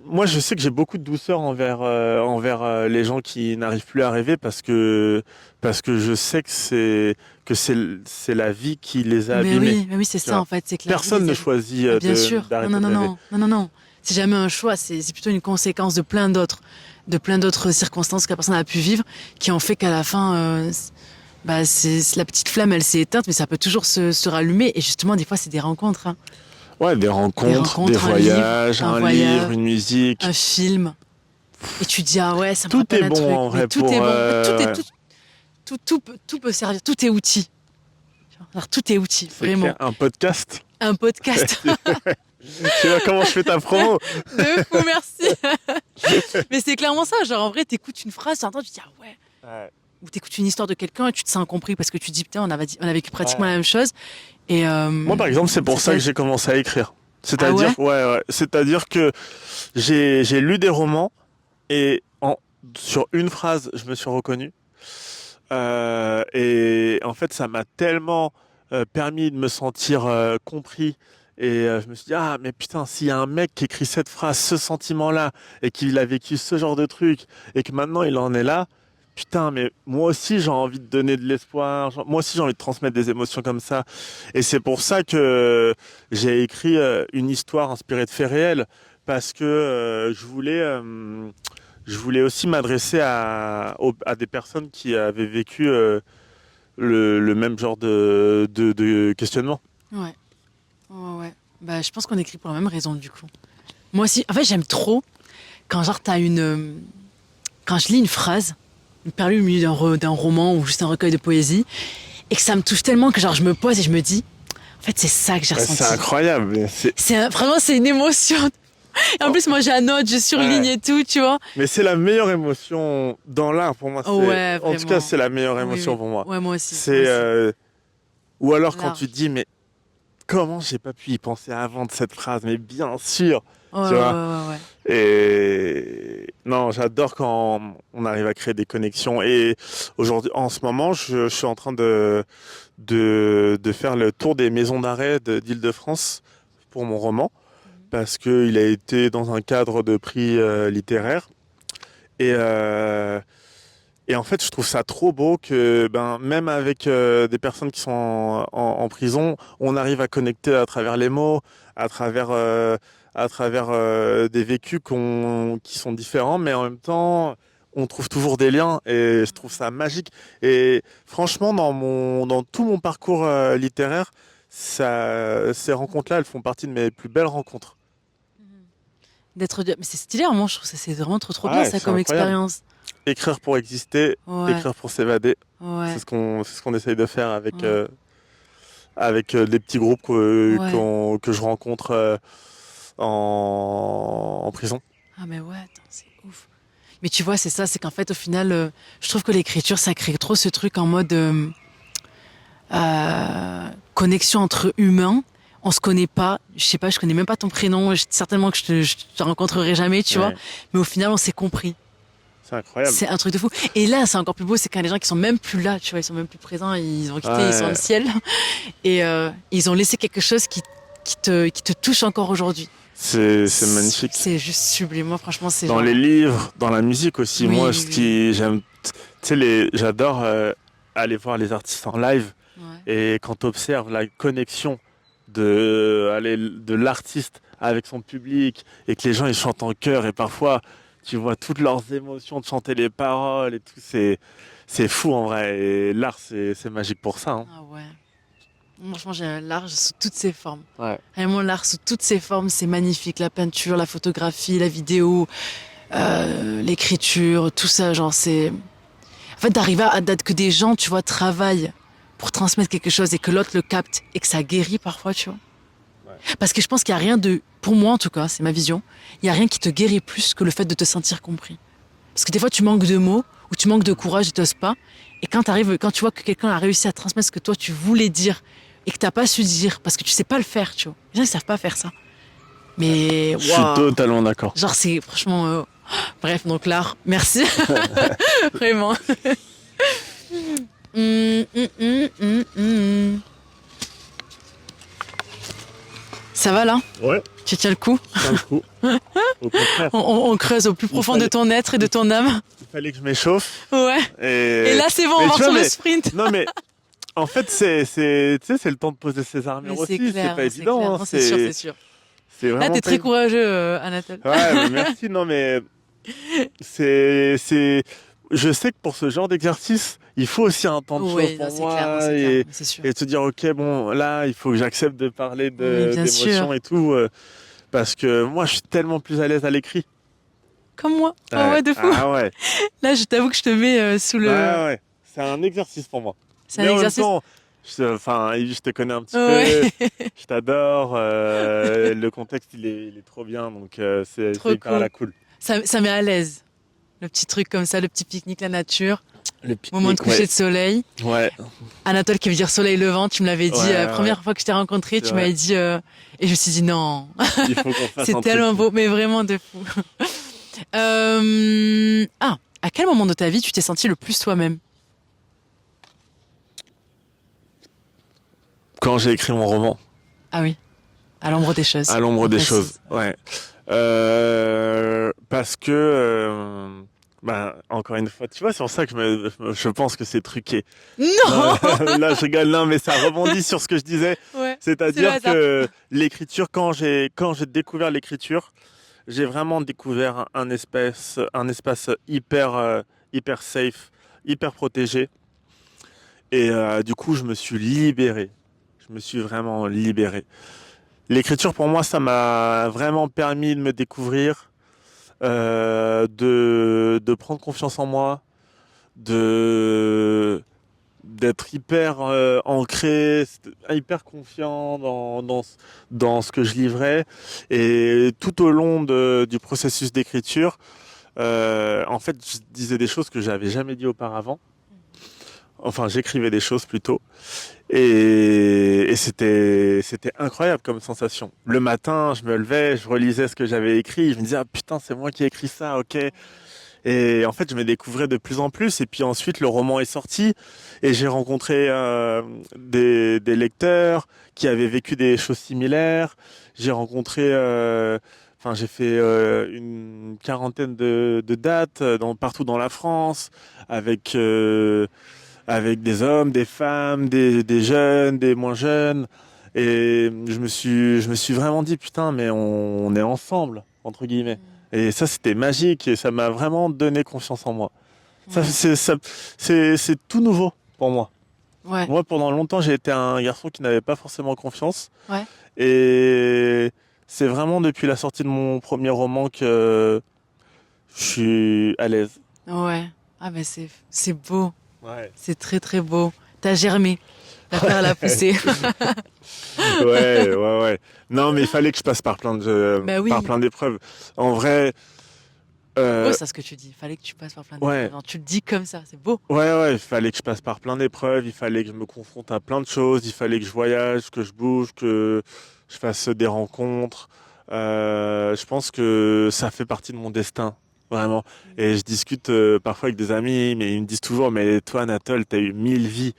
moi, je sais que j'ai beaucoup de douceur envers les gens qui n'arrivent plus à rêver parce que je sais c'est la vie qui les a abîmés. Mais oui, c'est Tu ça, vois. en fait, c'est que la vie Personne les ne a. choisit Ah, bien sûr. Non, non, d'arrêter de non, rêver. non, non, non, non. C'est jamais un choix, c'est plutôt une conséquence de plein d'autres circonstances que la personne a pu vivre, qui ont fait qu'à la fin, bah, la petite flamme, elle s'est éteinte, mais ça peut toujours se rallumer. Et justement, des fois, c'est des rencontres, hein. Ouais, des Des rencontres, des rencontres, voyages, un un livre, voyage, une musique. un film. Et tu te dis, ah ouais, ça me Tout rappelle est un bon truc. en Mais vrai tout est pour. bon. En fait, Ouais, tout peut servir. Tout est outil. Alors, tout est outil, c'est clair. vraiment. Un podcast. Un podcast. Tu vois comment je fais ta promo? De fou, merci. Mais c'est clairement ça. Genre, en vrai, t'écoutes une phrase, t'entends, tu te dis, ah ouais. Ouais. Ou t'écoutes une histoire de quelqu'un et tu te sens incompris parce que tu te dis, putain, on a vécu pratiquement Ouais. la même chose. Et Moi, par exemple, c'est pour ça que c'est ça. j'ai commencé à écrire. Ah C'est-à-dire, ouais? ouais, ouais. C'est-à-dire que j'ai lu des romans et sur une phrase, je me suis reconnu. Et en fait, ça m'a tellement permis de me sentir compris. Et je me suis dit, ah, mais putain, s'il y a un mec qui écrit cette phrase, ce sentiment-là, et qu'il a vécu ce genre de truc, et que maintenant il en est là, putain, mais moi aussi j'ai envie de donner de l'espoir, moi aussi j'ai envie de transmettre des émotions comme ça. Et c'est pour ça que j'ai écrit une histoire inspirée de faits réels, parce que je voulais aussi m'adresser à des personnes qui avaient vécu le même genre de questionnement. Ouais. Ouais, ouais. Bah, je pense qu'on écrit pour la même raison, du coup. Moi aussi, en fait, j'aime trop quand, genre, quand je lis une phrase, une perlue au milieu d'un roman ou juste un recueil de poésie, et que ça me touche tellement que, genre, je me pose et je me dis, en fait, c'est ça que j'ai Ouais, ressenti. c'est incroyable. Vraiment, c'est une émotion. Et en plus, moi, j'annote, je surligne Ouais. et tout, tu vois. Mais c'est la meilleure émotion dans l'art pour moi. Ouais, En tout vraiment. cas, c'est la meilleure Oui, émotion oui. pour moi. Ouais, moi aussi. Moi C'est aussi. ou alors quand L'art. tu te dis mais comment j'ai pas pu y penser avant de cette phrase, mais bien sûr, Ouais, ouais, tu vois. ouais, ouais. Et non, j'adore quand on arrive à créer des connexions. Et aujourd'hui, en ce moment, je suis en train de faire le tour des maisons d'arrêt d'Île-de-France pour mon roman, parce qu'il a été dans un cadre de prix littéraire. Et, euh, et en fait, je trouve ça trop beau que ben, même avec des personnes qui sont en prison, on arrive à connecter à travers les mots, à travers, euh, à travers des vécus qui sont différents, mais en même temps, on trouve toujours des liens et je trouve ça magique. Et franchement, dans tout mon parcours littéraire, ces rencontres-là, elles font partie de mes plus belles rencontres. Mais c'est stylé, vraiment, je trouve que c'est vraiment trop, trop bien, Ah, ça, c'est comme incroyable. expérience. Écrire pour exister, Ouais, écrire pour s'évader. ouais, C'est ce qu'on essaye de faire ouais, avec des petits groupes ouais. que je rencontre en prison. Ah, mais ouais, attends, c'est ouf. Mais tu vois, c'est ça, c'est qu'en fait, au final, je trouve que l'écriture, ça crée trop ce truc en mode connexion entre humains. On se connaît pas, je sais pas, je connais même pas ton prénom, certainement que je te rencontrerai jamais, tu vois. Ouais, Mais au final, on s'est compris. c'est incroyable. C'est un truc de fou. Et là, c'est encore plus beau, c'est quand les gens qui sont même plus là, tu vois, ils sont même plus présents, ils ont quitté, ils sont dans le Ouais, ciel. Et ils ont laissé quelque chose qui te touche encore aujourd'hui. c'est magnifique. C'est juste sublime. Moi, franchement, c'est Dans genre. les livres, dans la musique aussi. Oui, Moi, oui, ce oui. qui j'aime, tu sais, j'adore aller voir les artistes en live. Ouais. Et quand tu observes la connexion de l'artiste avec son public et que les gens ils chantent en chœur et parfois tu vois toutes leurs émotions de chanter les paroles et tout, c'est fou en vrai. Et l'art, c'est magique pour ça, hein. Ah ouais. Franchement, j'ai l'art sous toutes ses formes. Ouais. Vraiment, l'art sous toutes ses formes, c'est magnifique. La peinture, la photographie, la vidéo, l'écriture, tout ça, genre, c'est. En fait, d'arriver à date que des gens, tu vois, travaillent pour transmettre quelque chose et que l'autre le capte et que ça guérit parfois, tu vois. Ouais. Parce que je pense qu'il y a rien de. Pour moi, en tout cas, c'est ma vision, il y a rien qui te guérit plus que le fait de te sentir compris. Parce que des fois, tu manques de mots ou tu manques de courage et t'oses pas. Et quand tu vois que quelqu'un a réussi à transmettre ce que toi tu voulais dire et que t'as pas su dire parce que tu sais pas le faire, tu vois. Les gens ils savent pas faire ça. Mais Je suis waouh, totalement d'accord. genre c'est franchement bref donc l'art, merci vraiment. Hum, hum, hum, hum. Ça va là? Ouais, Tu tiens le coup? c'est un coup. Au contraire, On creuse au plus profond de ton être et de ton âme. il fallait que je m'échauffe. Ouais. Et là c'est bon, Mais on va tu vois, sur le mais sprint. non mais en fait tu sais, c'est le temps de poser ses armures Mais c'est aussi. clair, C'est pas c'est évident, clair. hein. Non, c'est sûr, c'est sûr. C'est Là, vraiment t'es pas très évident. courageux, Anatole. Ouais, mais merci. Non, mais c'est. Je sais que pour ce genre d'exercice, il faut aussi un temps de chauffe Oui, non, pour c'est clair, non, moi c'est clair, mais c'est sûr. et te dire, ok, bon, là, il faut que j'accepte de parler Mais bien d'émotions sûr. et tout, parce que moi, je suis tellement plus à l'aise à l'écrit. Comme moi. Oh Ouais. ouais, de fou. Ah ouais. Là, je t'avoue que je te mets sous Ouais, le. ouais. C'est un exercice pour moi. C'est un Mais en même exercice. temps, enfin, je te connais un petit Ouais, peu, je t'adore, le contexte, il est trop bien, donc c'est trop hyper à cool. la cool. Ça met à l'aise. Le petit truc comme ça, le petit pique-nique, la nature, Le moment de pique-nique, coucher ouais. de soleil. Ouais, Anatole qui veut dire soleil levant, tu me l'avais dit la ouais, ouais, première fois que je t'ai rencontré, c'est tu vrai. m'avais dit et je me suis dit non, Il faut qu'on fasse c'est un tellement truc. beau, mais vraiment de fou. À quel moment de ta vie tu t'es senti le plus toi-même? Quand j'ai écrit mon roman, Ah oui, à l'ombre des choses. À l'ombre On des choses, précise. ouais. Parce que Ben, encore une fois, tu vois, c'est pour ça que je pense que c'est truqué. Non. Là, je rigole, non, mais ça rebondit sur ce que je disais. Ouais. C'est le C'est-à-dire hasard. que l'écriture, quand j'ai découvert l'écriture, j'ai vraiment découvert un espace hyper safe, hyper protégé. Et du coup, je me suis libéré. Je me suis vraiment libéré. L'écriture, pour moi, ça m'a vraiment permis de me découvrir, de prendre confiance en moi, de d'être hyper ancré, hyper confiant dans ce que je livrais. Et tout au long du processus d'écriture, en fait, je disais des choses que j'avais jamais dit auparavant. Enfin, j'écrivais des choses plutôt. Et c'était incroyable comme sensation. Le matin, je me levais, je relisais ce que j'avais écrit. Je me disais, ah putain, c'est moi qui ai écrit ça, ok. Et en fait, je me découvrais de plus en plus. Et puis ensuite, le roman est sorti et j'ai rencontré des lecteurs qui avaient vécu des choses similaires. J'ai rencontré, enfin, j'ai fait une quarantaine de dates partout dans la France avec des hommes, des femmes, des jeunes, des moins jeunes. Et je me suis vraiment dit, putain, mais on est ensemble, entre guillemets. Et ça, c'était magique et ça m'a vraiment donné confiance en moi. Ouais. C'est tout nouveau pour moi. Ouais. Moi, pendant longtemps, j'ai été un garçon qui n'avait pas forcément confiance. Ouais. Et c'est vraiment depuis la sortie de mon premier roman que je suis à l'aise. Ouais. Ah ben c'est beau. Ouais. C'est très très beau. T'as germé. Ta terre l'a poussé. Ouais. Non, mais il fallait que je passe Bah par oui. plein d'épreuves. En vrai, C'est beau euh, ça ce que tu dis. Fallait que tu passes par plein ouais, d'épreuves. Non, tu le dis comme ça. C'est beau. ouais, il fallait que je passe par plein d'épreuves. Il fallait que je me confronte à plein de choses. Il fallait que je voyage, que je bouge, que je fasse des rencontres. Je pense que ça fait partie de mon destin, vraiment. Et je discute parfois avec des amis, mais ils me disent toujours, mais toi, Anatole, t'as eu 1000 vies.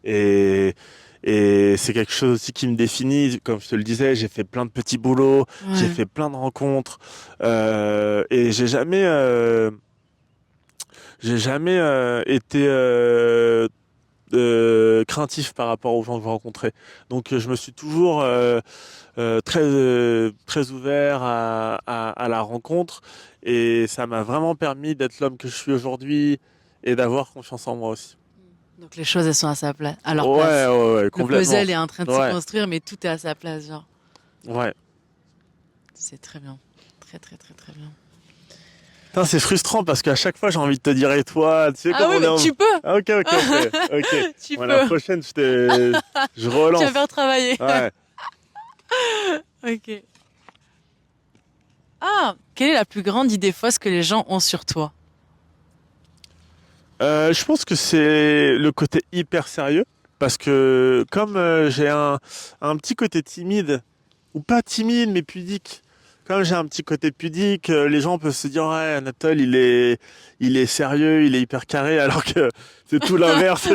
Et, et c'est quelque chose aussi qui me définit. Comme je te le disais, j'ai fait plein de petits boulots, j'ai Ouais. fait plein de rencontres, et j'ai jamais été craintif par rapport aux gens que je rencontrais. Donc je me suis toujours très ouvert à la rencontre et ça m'a vraiment permis d'être l'homme que je suis aujourd'hui et d'avoir confiance en moi aussi. Donc les choses elles sont à sa place, à leur place. Ouais, Le complètement. puzzle est en train de se Ouais, construire, mais tout est à sa place, genre. ouais. C'est très bien. Très très très très bien. Putain, c'est frustrant parce qu'à chaque fois j'ai envie de te dire et toi, tu sais Ah comme oui, on est mais en... tu peux. Ah, ok. Tu Bon, la peux. prochaine, je Tu vas relance. faire travailler. Ouais. Ok. Ah, quelle est la plus grande idée fausse que les gens ont sur toi? Je pense que c'est le côté hyper sérieux parce que comme j'ai un petit côté timide, ou pas timide mais pudique, comme j'ai un petit côté pudique, les gens peuvent se dire ouais Anatole il est sérieux, il est hyper carré alors que c'est tout l'inverse.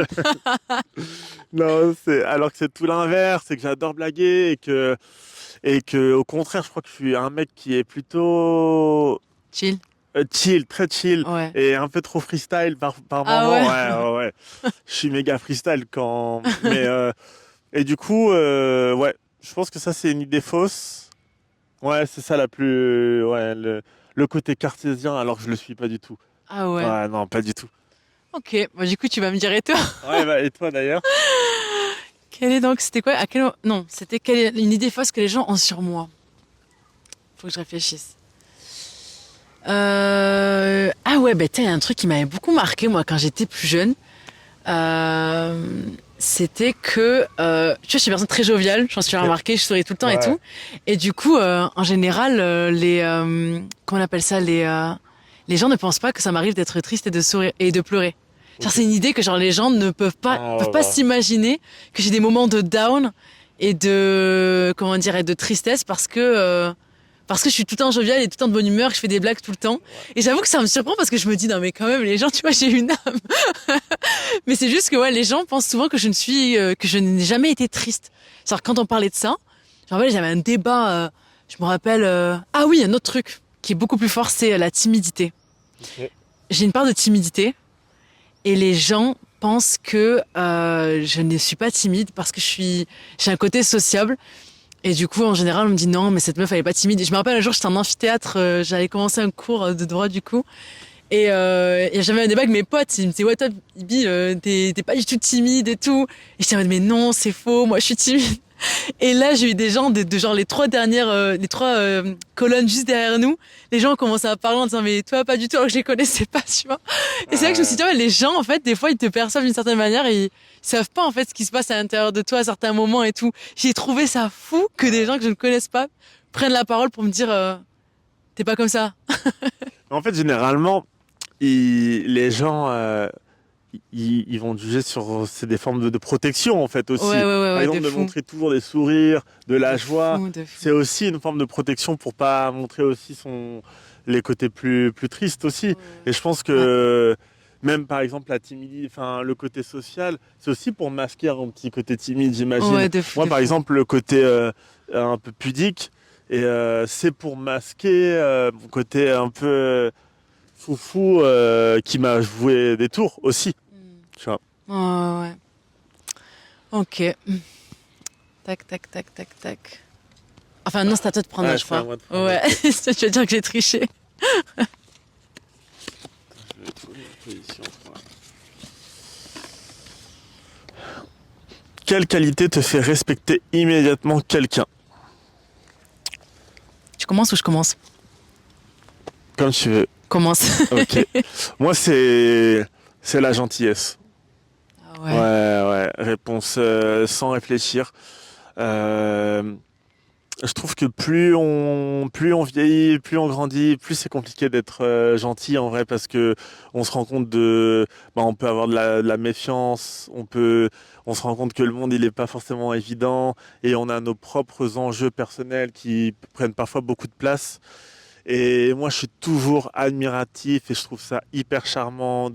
Non, alors que c'est tout l'inverse et que j'adore blaguer et que au contraire je crois que je suis un mec qui est plutôt Chill. chill, très chill Ouais. et un peu trop freestyle par Ah moment. ouais. Ouais. Je suis méga freestyle quand. Mais et du coup, ouais, je pense que ça c'est une idée fausse. Ouais, c'est ça la plus. Ouais, le côté cartésien alors que je le suis pas du tout. Ah ouais. Ouais, non, pas du tout. Ok. Bah, du coup, tu vas me dire et toi. Ouais, bah, et toi d'ailleurs? Quelle est donc, c'était quoi? Non, c'était quelle est une idée fausse que les gens ont sur moi. Faut que je réfléchisse. Ah ouais, bah, t'as un truc qui m'avait beaucoup marqué, moi, quand j'étais plus jeune. Euh, C'était que, tu vois, je suis une personne très joviale, je pense que tu as Ok. remarqué, je souris tout le temps et Ouais. tout. Et du coup, en général, comment on appelle ça, les gens ne pensent pas que ça m'arrive d'être triste et de sourire et de pleurer. Genre, Ok. c'est une idée que genre les gens ne Ah, peuvent ouais, pas bah. s'imaginer que j'ai des moments de down et de, comment dire, et de tristesse parce que je suis tout le temps joviale et tout le temps de bonne humeur, que je fais des blagues tout le temps. Ouais. Et j'avoue que ça me surprend parce que je me dis, non mais quand même, les gens, tu vois, j'ai une âme. Mais c'est juste que ouais, les gens pensent souvent que je n'ai jamais été triste. C'est-à-dire quand on parlait de ça, je me rappelle, j'avais un débat, je me rappelle, ah oui, un autre truc qui est beaucoup plus fort, c'est la timidité. Ok. j'ai une part de timidité et les gens pensent que je ne suis pas timide parce que j'ai un côté sociable. Et du coup, en général, on me dit non, mais cette meuf, elle est pas timide. Et je me rappelle un jour, j'étais en amphithéâtre, j'allais commencer un cours de droit du coup. Et j'avais un débat avec mes potes. Ils me disaient, ouais, toi, Ibi, t'es pas du tout timide et tout. Et j'étais en mode, mais non, c'est faux, moi, je suis timide. Et là, j'ai eu des gens de genre les trois colonnes juste derrière nous. Les gens ont commencé à parler en disant, mais toi, pas du tout, alors que je les connaissais pas, tu vois. Et c'est là que je me suis dit, ouais, les gens, en fait, des fois, ils te perçoivent d'une certaine manière et ils savent pas, en fait, ce qui se passe à l'intérieur de toi à certains moments et tout. J'ai trouvé ça fou que des gens que je ne connaisse pas prennent la parole pour me dire, t'es pas comme ça. En fait, généralement, les gens, ils vont juger sur c'est des formes de protection en fait aussi. Par exemple, de montrer toujours des sourires, de la joie, c'est aussi une forme de protection pour pas montrer aussi les côtés plus tristes aussi. Et je pense que même par exemple la timidité, enfin le côté social, c'est aussi pour masquer un petit côté timide, j'imagine. Moi, par exemple, le côté un peu pudique, et c'est pour masquer mon côté un peu foufou qui m'a joué des tours aussi. Tu vois. Ouais. Ok. Tac, tac, tac, tac, tac. Enfin, non, c'est à toi de prendre, je crois. Ouais, tu vas dire que j'ai triché. Je vais trouver une position. Quelle qualité te fait respecter immédiatement quelqu'un? Tu commences ou je commence? Comme tu veux. Commence. Ok. Moi, c'est la gentillesse. Ah ouais. Ouais. Réponse sans réfléchir. Je trouve que plus on vieillit, plus on grandit, plus c'est compliqué d'être gentil en vrai parce que on se rend compte on peut avoir de la méfiance, on se rend compte que le monde il est pas forcément évident et on a nos propres enjeux personnels qui prennent parfois beaucoup de place. Et moi, je suis toujours admiratif et je trouve ça hyper charmant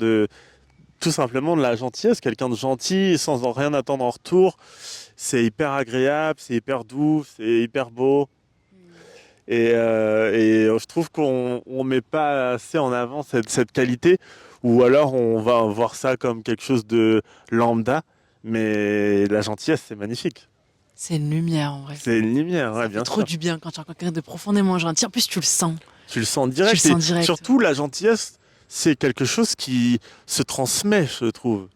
tout simplement de la gentillesse, quelqu'un de gentil sans en rien attendre en retour. C'est hyper agréable, c'est hyper doux, c'est hyper beau. Et je trouve qu'on met pas assez en avant cette qualité, ou alors on va voir ça comme quelque chose de lambda, mais la gentillesse, c'est magnifique. C'est une lumière, en vrai. C'est une lumière, ouais, bien sûr. Ça fait trop du bien quand tu rencontres quelqu'un de profondément gentil. En plus, tu le sens. Tu le sens direct. Tu le sens direct. Surtout, la gentillesse, c'est quelque chose qui se transmet, je trouve.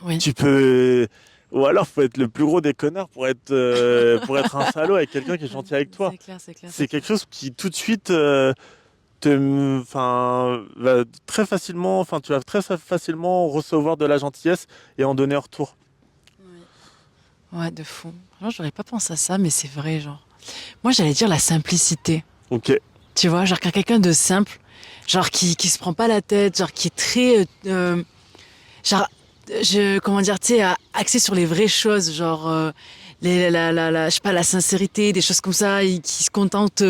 Oui. Tu peux... Ou alors, faut être le plus gros des connards pour être un salaud avec quelqu'un qui est gentil avec toi. C'est clair. C'est quelque chose qui, tout de suite, va très facilement... Enfin, tu vas très facilement recevoir de la gentillesse et en donner en retour. Ouais, de fou. Franchement, j'aurais pas pensé à ça, mais c'est vrai, genre. Moi, j'allais dire la simplicité. Ok. Tu vois, genre quelqu'un de simple, genre qui se prend pas la tête, genre qui est très... comment dire, tu sais, axé sur les vraies choses, genre je sais pas, la sincérité, des choses comme ça, et qui se contente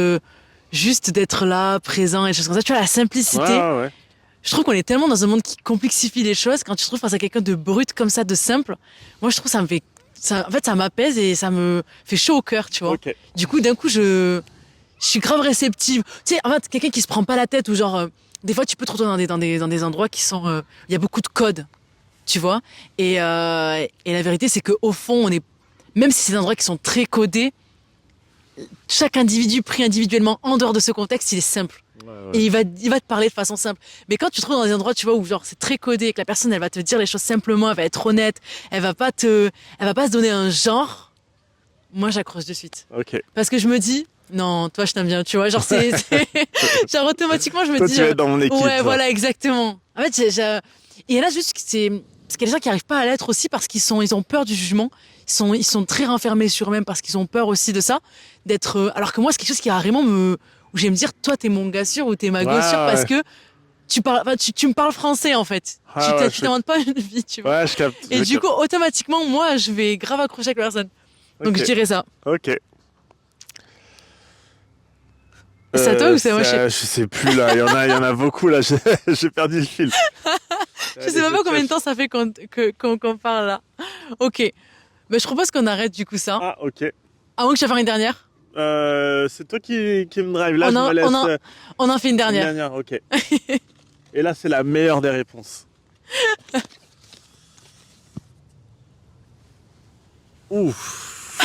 juste d'être là, présent, et des choses comme ça. Tu vois, la simplicité. Ouais. Je trouve qu'on est tellement dans un monde qui complexifie les choses. Quand tu te trouves face à quelqu'un de brut comme ça, de simple, moi je trouve ça me fait... en fait, ça m'apaise et ça me fait chaud au cœur, tu vois. Okay. Du coup, d'un coup, je suis grave réceptive. Tu sais, en fait, quelqu'un qui se prend pas la tête ou genre... des fois, tu peux te retrouver dans des endroits qui sont... il y a beaucoup de codes, tu vois. Et la vérité, c'est qu'au fond, même si c'est des endroits qui sont très codés, chaque individu pris individuellement en dehors de ce contexte, il est simple. Ouais. Et il va te parler de façon simple. Mais quand tu te trouves dans des endroits, tu vois, où genre c'est très codé, que la personne, elle va te dire les choses simplement, elle va être honnête, elle va pas se donner un genre, moi, j'accroche de suite. Ok. Parce que je me dis, non, toi, je t'aime bien, tu vois, genre genre automatiquement, je me toi, dis... tu es dans mon équipe. Ouais, voilà, exactement. En fait, il y en a juste parce qu'il y a des gens qui arrivent pas à l'être aussi parce ils ont peur du jugement. Ils sont très renfermés sur eux-mêmes parce qu'ils ont peur aussi de ça, d'être... alors que moi, c'est quelque chose qui vraiment où je vais me dire, toi, t'es mon gars sûr ou t'es ma go sûre parce que tu me parles français, en fait. Tu t'inventes pas une vie, tu vois. Ouais, je capte. Et du coup, automatiquement, moi, je vais grave accrocher avec la personne. Donc, je dirais ça. Ok. C'est à toi ou c'est à moi? Je sais plus, là. Il y en a beaucoup, là. J'ai perdu le fil. Je sais même pas combien de temps ça fait qu'on parle, là. Ok. Mais je propose qu'on arrête, du coup, ça. Ah, ok. À moins que je fasse une dernière. C'est toi qui me drive. Là, je me laisse... on en fait une dernière. Une dernière, ok. Et là, c'est la meilleure des réponses. Ouf.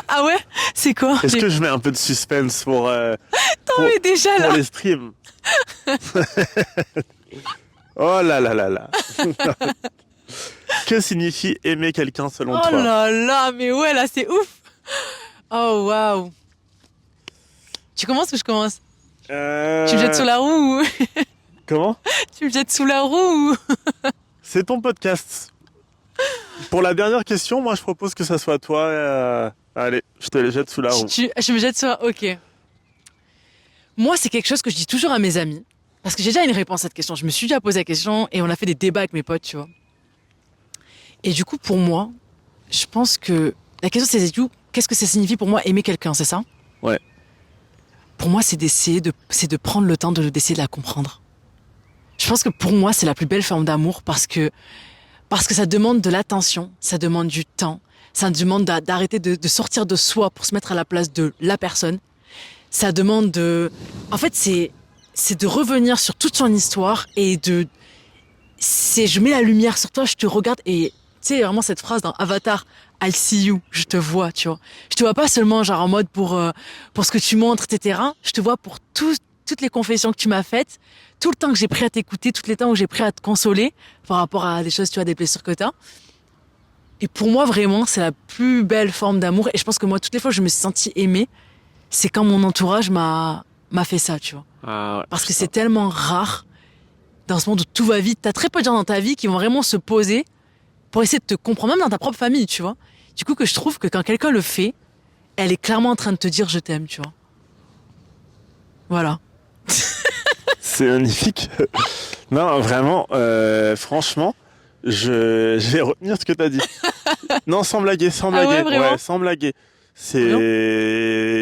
Ah ouais? C'est quoi? Est-ce que je mets un peu de suspense pour Mais déjà là. les streams? Oh là là là là. Que signifie aimer quelqu'un selon Oh toi? là là, mais ouais, là, c'est ouf. Oh waouh. Tu commences ou je commence? Tu me jettes sous la roue ou... Comment? Tu me jettes sous la roue ou... C'est ton podcast. Pour la dernière question, moi je propose que ça soit toi. Allez, je te les jette sous la roue. Je me jette sur la... Ok. Moi, c'est quelque chose que je dis toujours à mes amis. Parce que j'ai déjà une réponse à cette question. Je me suis déjà posé la question et on a fait des débats avec mes potes, tu vois. Et du coup, pour moi, je pense que... La question, c'est du coup, qu'est-ce que ça signifie pour moi aimer quelqu'un, c'est ça? Ouais. Pour moi, c'est de prendre le temps d'essayer de la comprendre. Je pense que pour moi, c'est la plus belle forme d'amour parce que ça demande de l'attention, ça demande du temps, ça demande d'arrêter de sortir de soi pour se mettre à la place de la personne. Ça demande en fait, c'est de revenir sur toute son histoire et je mets la lumière sur toi, je te regarde et tu sais, vraiment cette phrase dans Avatar, I'll see you, je te vois, tu vois. Je te vois pas seulement genre en mode pour ce que tu montres, etc. Je te vois pour toutes les confessions que tu m'as faites, tout le temps que j'ai pris à t'écouter, tous les temps où j'ai pris à te consoler par rapport à des choses, tu vois, des blessures que t'as. Et pour moi, vraiment, c'est la plus belle forme d'amour. Et je pense que moi, toutes les fois que je me suis sentie aimée, c'est quand mon entourage m'a fait ça, tu vois. Ah ouais, Parce que c'est tellement rare dans ce monde où tout va vite. T'as très peu de gens dans ta vie qui vont vraiment se poser pour essayer de te comprendre, même dans ta propre famille, tu vois. Du coup, que je trouve que quand quelqu'un le fait, elle est clairement en train de te dire je t'aime, tu vois. Voilà. c'est magnifique. Non, vraiment, franchement, je vais retenir ce que t'as dit. Non, sans blaguer, sans Ah ouais, blaguer. vraiment Ouais, sans blaguer.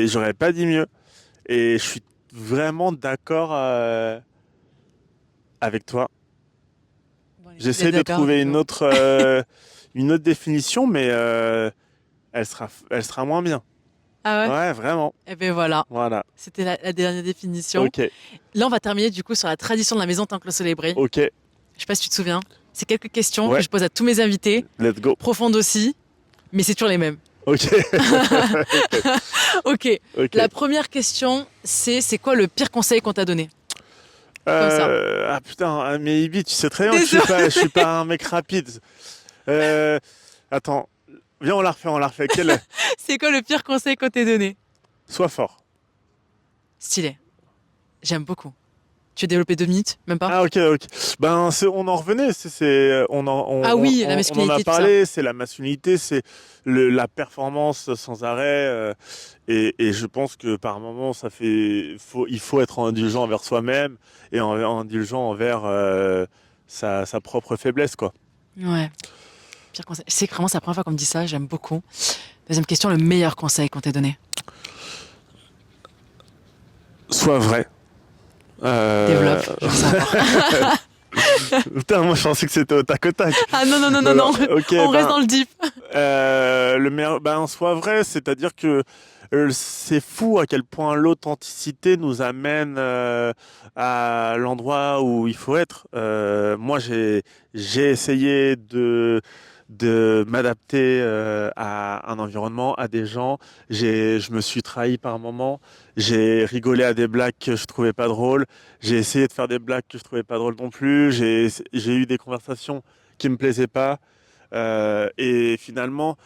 J'aurais pas dit mieux. Et je suis vraiment d'accord avec toi. J'essaie de trouver une autre définition, mais elle sera moins bien. Ah ouais? Ouais, vraiment. Eh ben voilà. Voilà. C'était la dernière définition. Ok, Là, on va terminer du coup sur la tradition de la maison tant que le soleil brille. ok, Je sais pas si tu te souviens. C'est quelques questions Ouais. que je pose à tous mes invités, let's go. profondes aussi, mais c'est toujours les mêmes. Ok, Ok. ok. La première question, c'est quoi le pire conseil qu'on t'a donné? Comme ça. Ah putain, mais Ibi, tu sais très bien que je suis pas un mec rapide. Attends, viens, on la refait. C'est quoi le pire conseil qu'on t'a donné? Sois fort. Stylé. J'aime beaucoup. Tu veux développer 2 minutes? Même pas? Ah ok, ok. Ben on en revenait, Ah oui, la on en masculinité, a tout ça. parlé, c'est la masculinité, c'est la performance sans arrêt, et je pense que par moment il faut être indulgent envers soi-même et indulgent envers sa propre faiblesse quoi. Ouais. Pire conseil. C'est vraiment c'est la première fois qu'on me dit ça, j'aime beaucoup. Deuxième question, le meilleur conseil qu'on t'ait donné? Sois vrai. Développe, je veux savoir. Putain, moi je pensais que c'était au tac au tac. Ah non, non, non, non, non. Ok, On reste dans le deep. le meilleur, soit vrai, c'est-à-dire que c'est fou à quel point l'authenticité nous amène à l'endroit où il faut être. Moi, j'ai essayé de m'adapter à un environnement, à des gens. Je me suis trahi par moments. J'ai rigolé à des blagues que je trouvais pas drôles. J'ai essayé de faire des blagues que je trouvais pas drôles non plus. J'ai eu des conversations qui me plaisaient pas. Et finalement,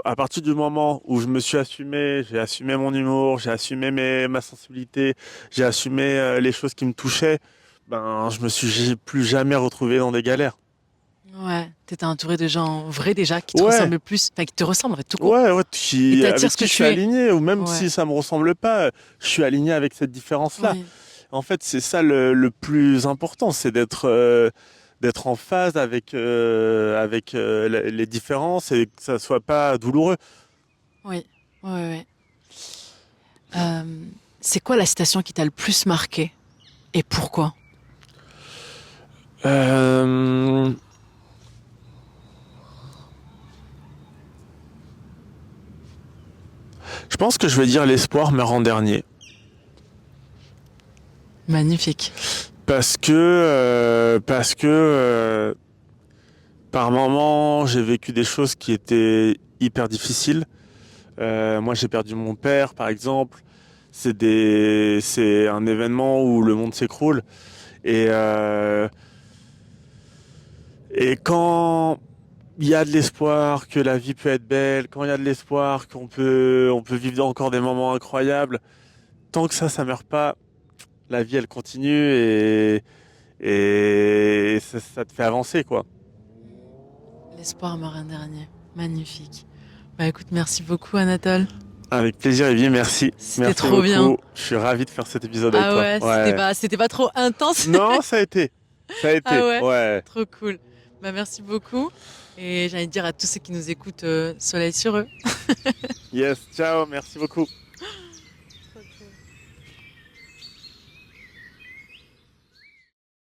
à partir du moment où je me suis assumé, j'ai assumé mon humour, j'ai assumé ma sensibilité, j'ai assumé les choses qui me touchaient, ben, je me suis plus jamais retrouvé dans des galères. Ouais, t'étais entouré de gens vrais déjà, qui te Ouais. ressemblent plus, enfin qui te ressemblent en fait tout court. Ouais, ouais, Et t'attires avec ce qui que je tu suis es. aligné, ou même Ouais. si ça me ressemble pas, je suis aligné avec cette différence-là. Oui. En fait, c'est ça le plus important, c'est d'être en phase avec les différences et que ça soit pas douloureux. Oui, oui, oui. C'est quoi la citation qui t'a le plus marqué et pourquoi? Euh, Je pense que je vais dire l'espoir meurt en dernier. Magnifique. Parce que par moments, j'ai vécu des choses qui étaient hyper difficiles. Moi, j'ai perdu mon père, par exemple. C'est un événement où le monde s'écroule. Et, euh, et quand il y a de l'espoir, que la vie peut être belle, quand il y a de l'espoir, on peut vivre encore des moments incroyables, tant que ça meurt pas, la vie, elle continue et ça te fait avancer, quoi. L'espoir meurt un dernier. Magnifique. Bah écoute, merci beaucoup Anatole. Avec plaisir, Evie, merci. C'était Merci trop beaucoup. bien. Je suis ravi de faire cet épisode avec Ah toi. ouais, Ouais. c'était pas trop intense. Non, ça a été. Ça a Ah été. ouais, Ouais. trop cool. Bah merci beaucoup. Et j'ai envie de dire à tous ceux qui nous écoutent, soleil sur eux. Yes, ciao, merci beaucoup.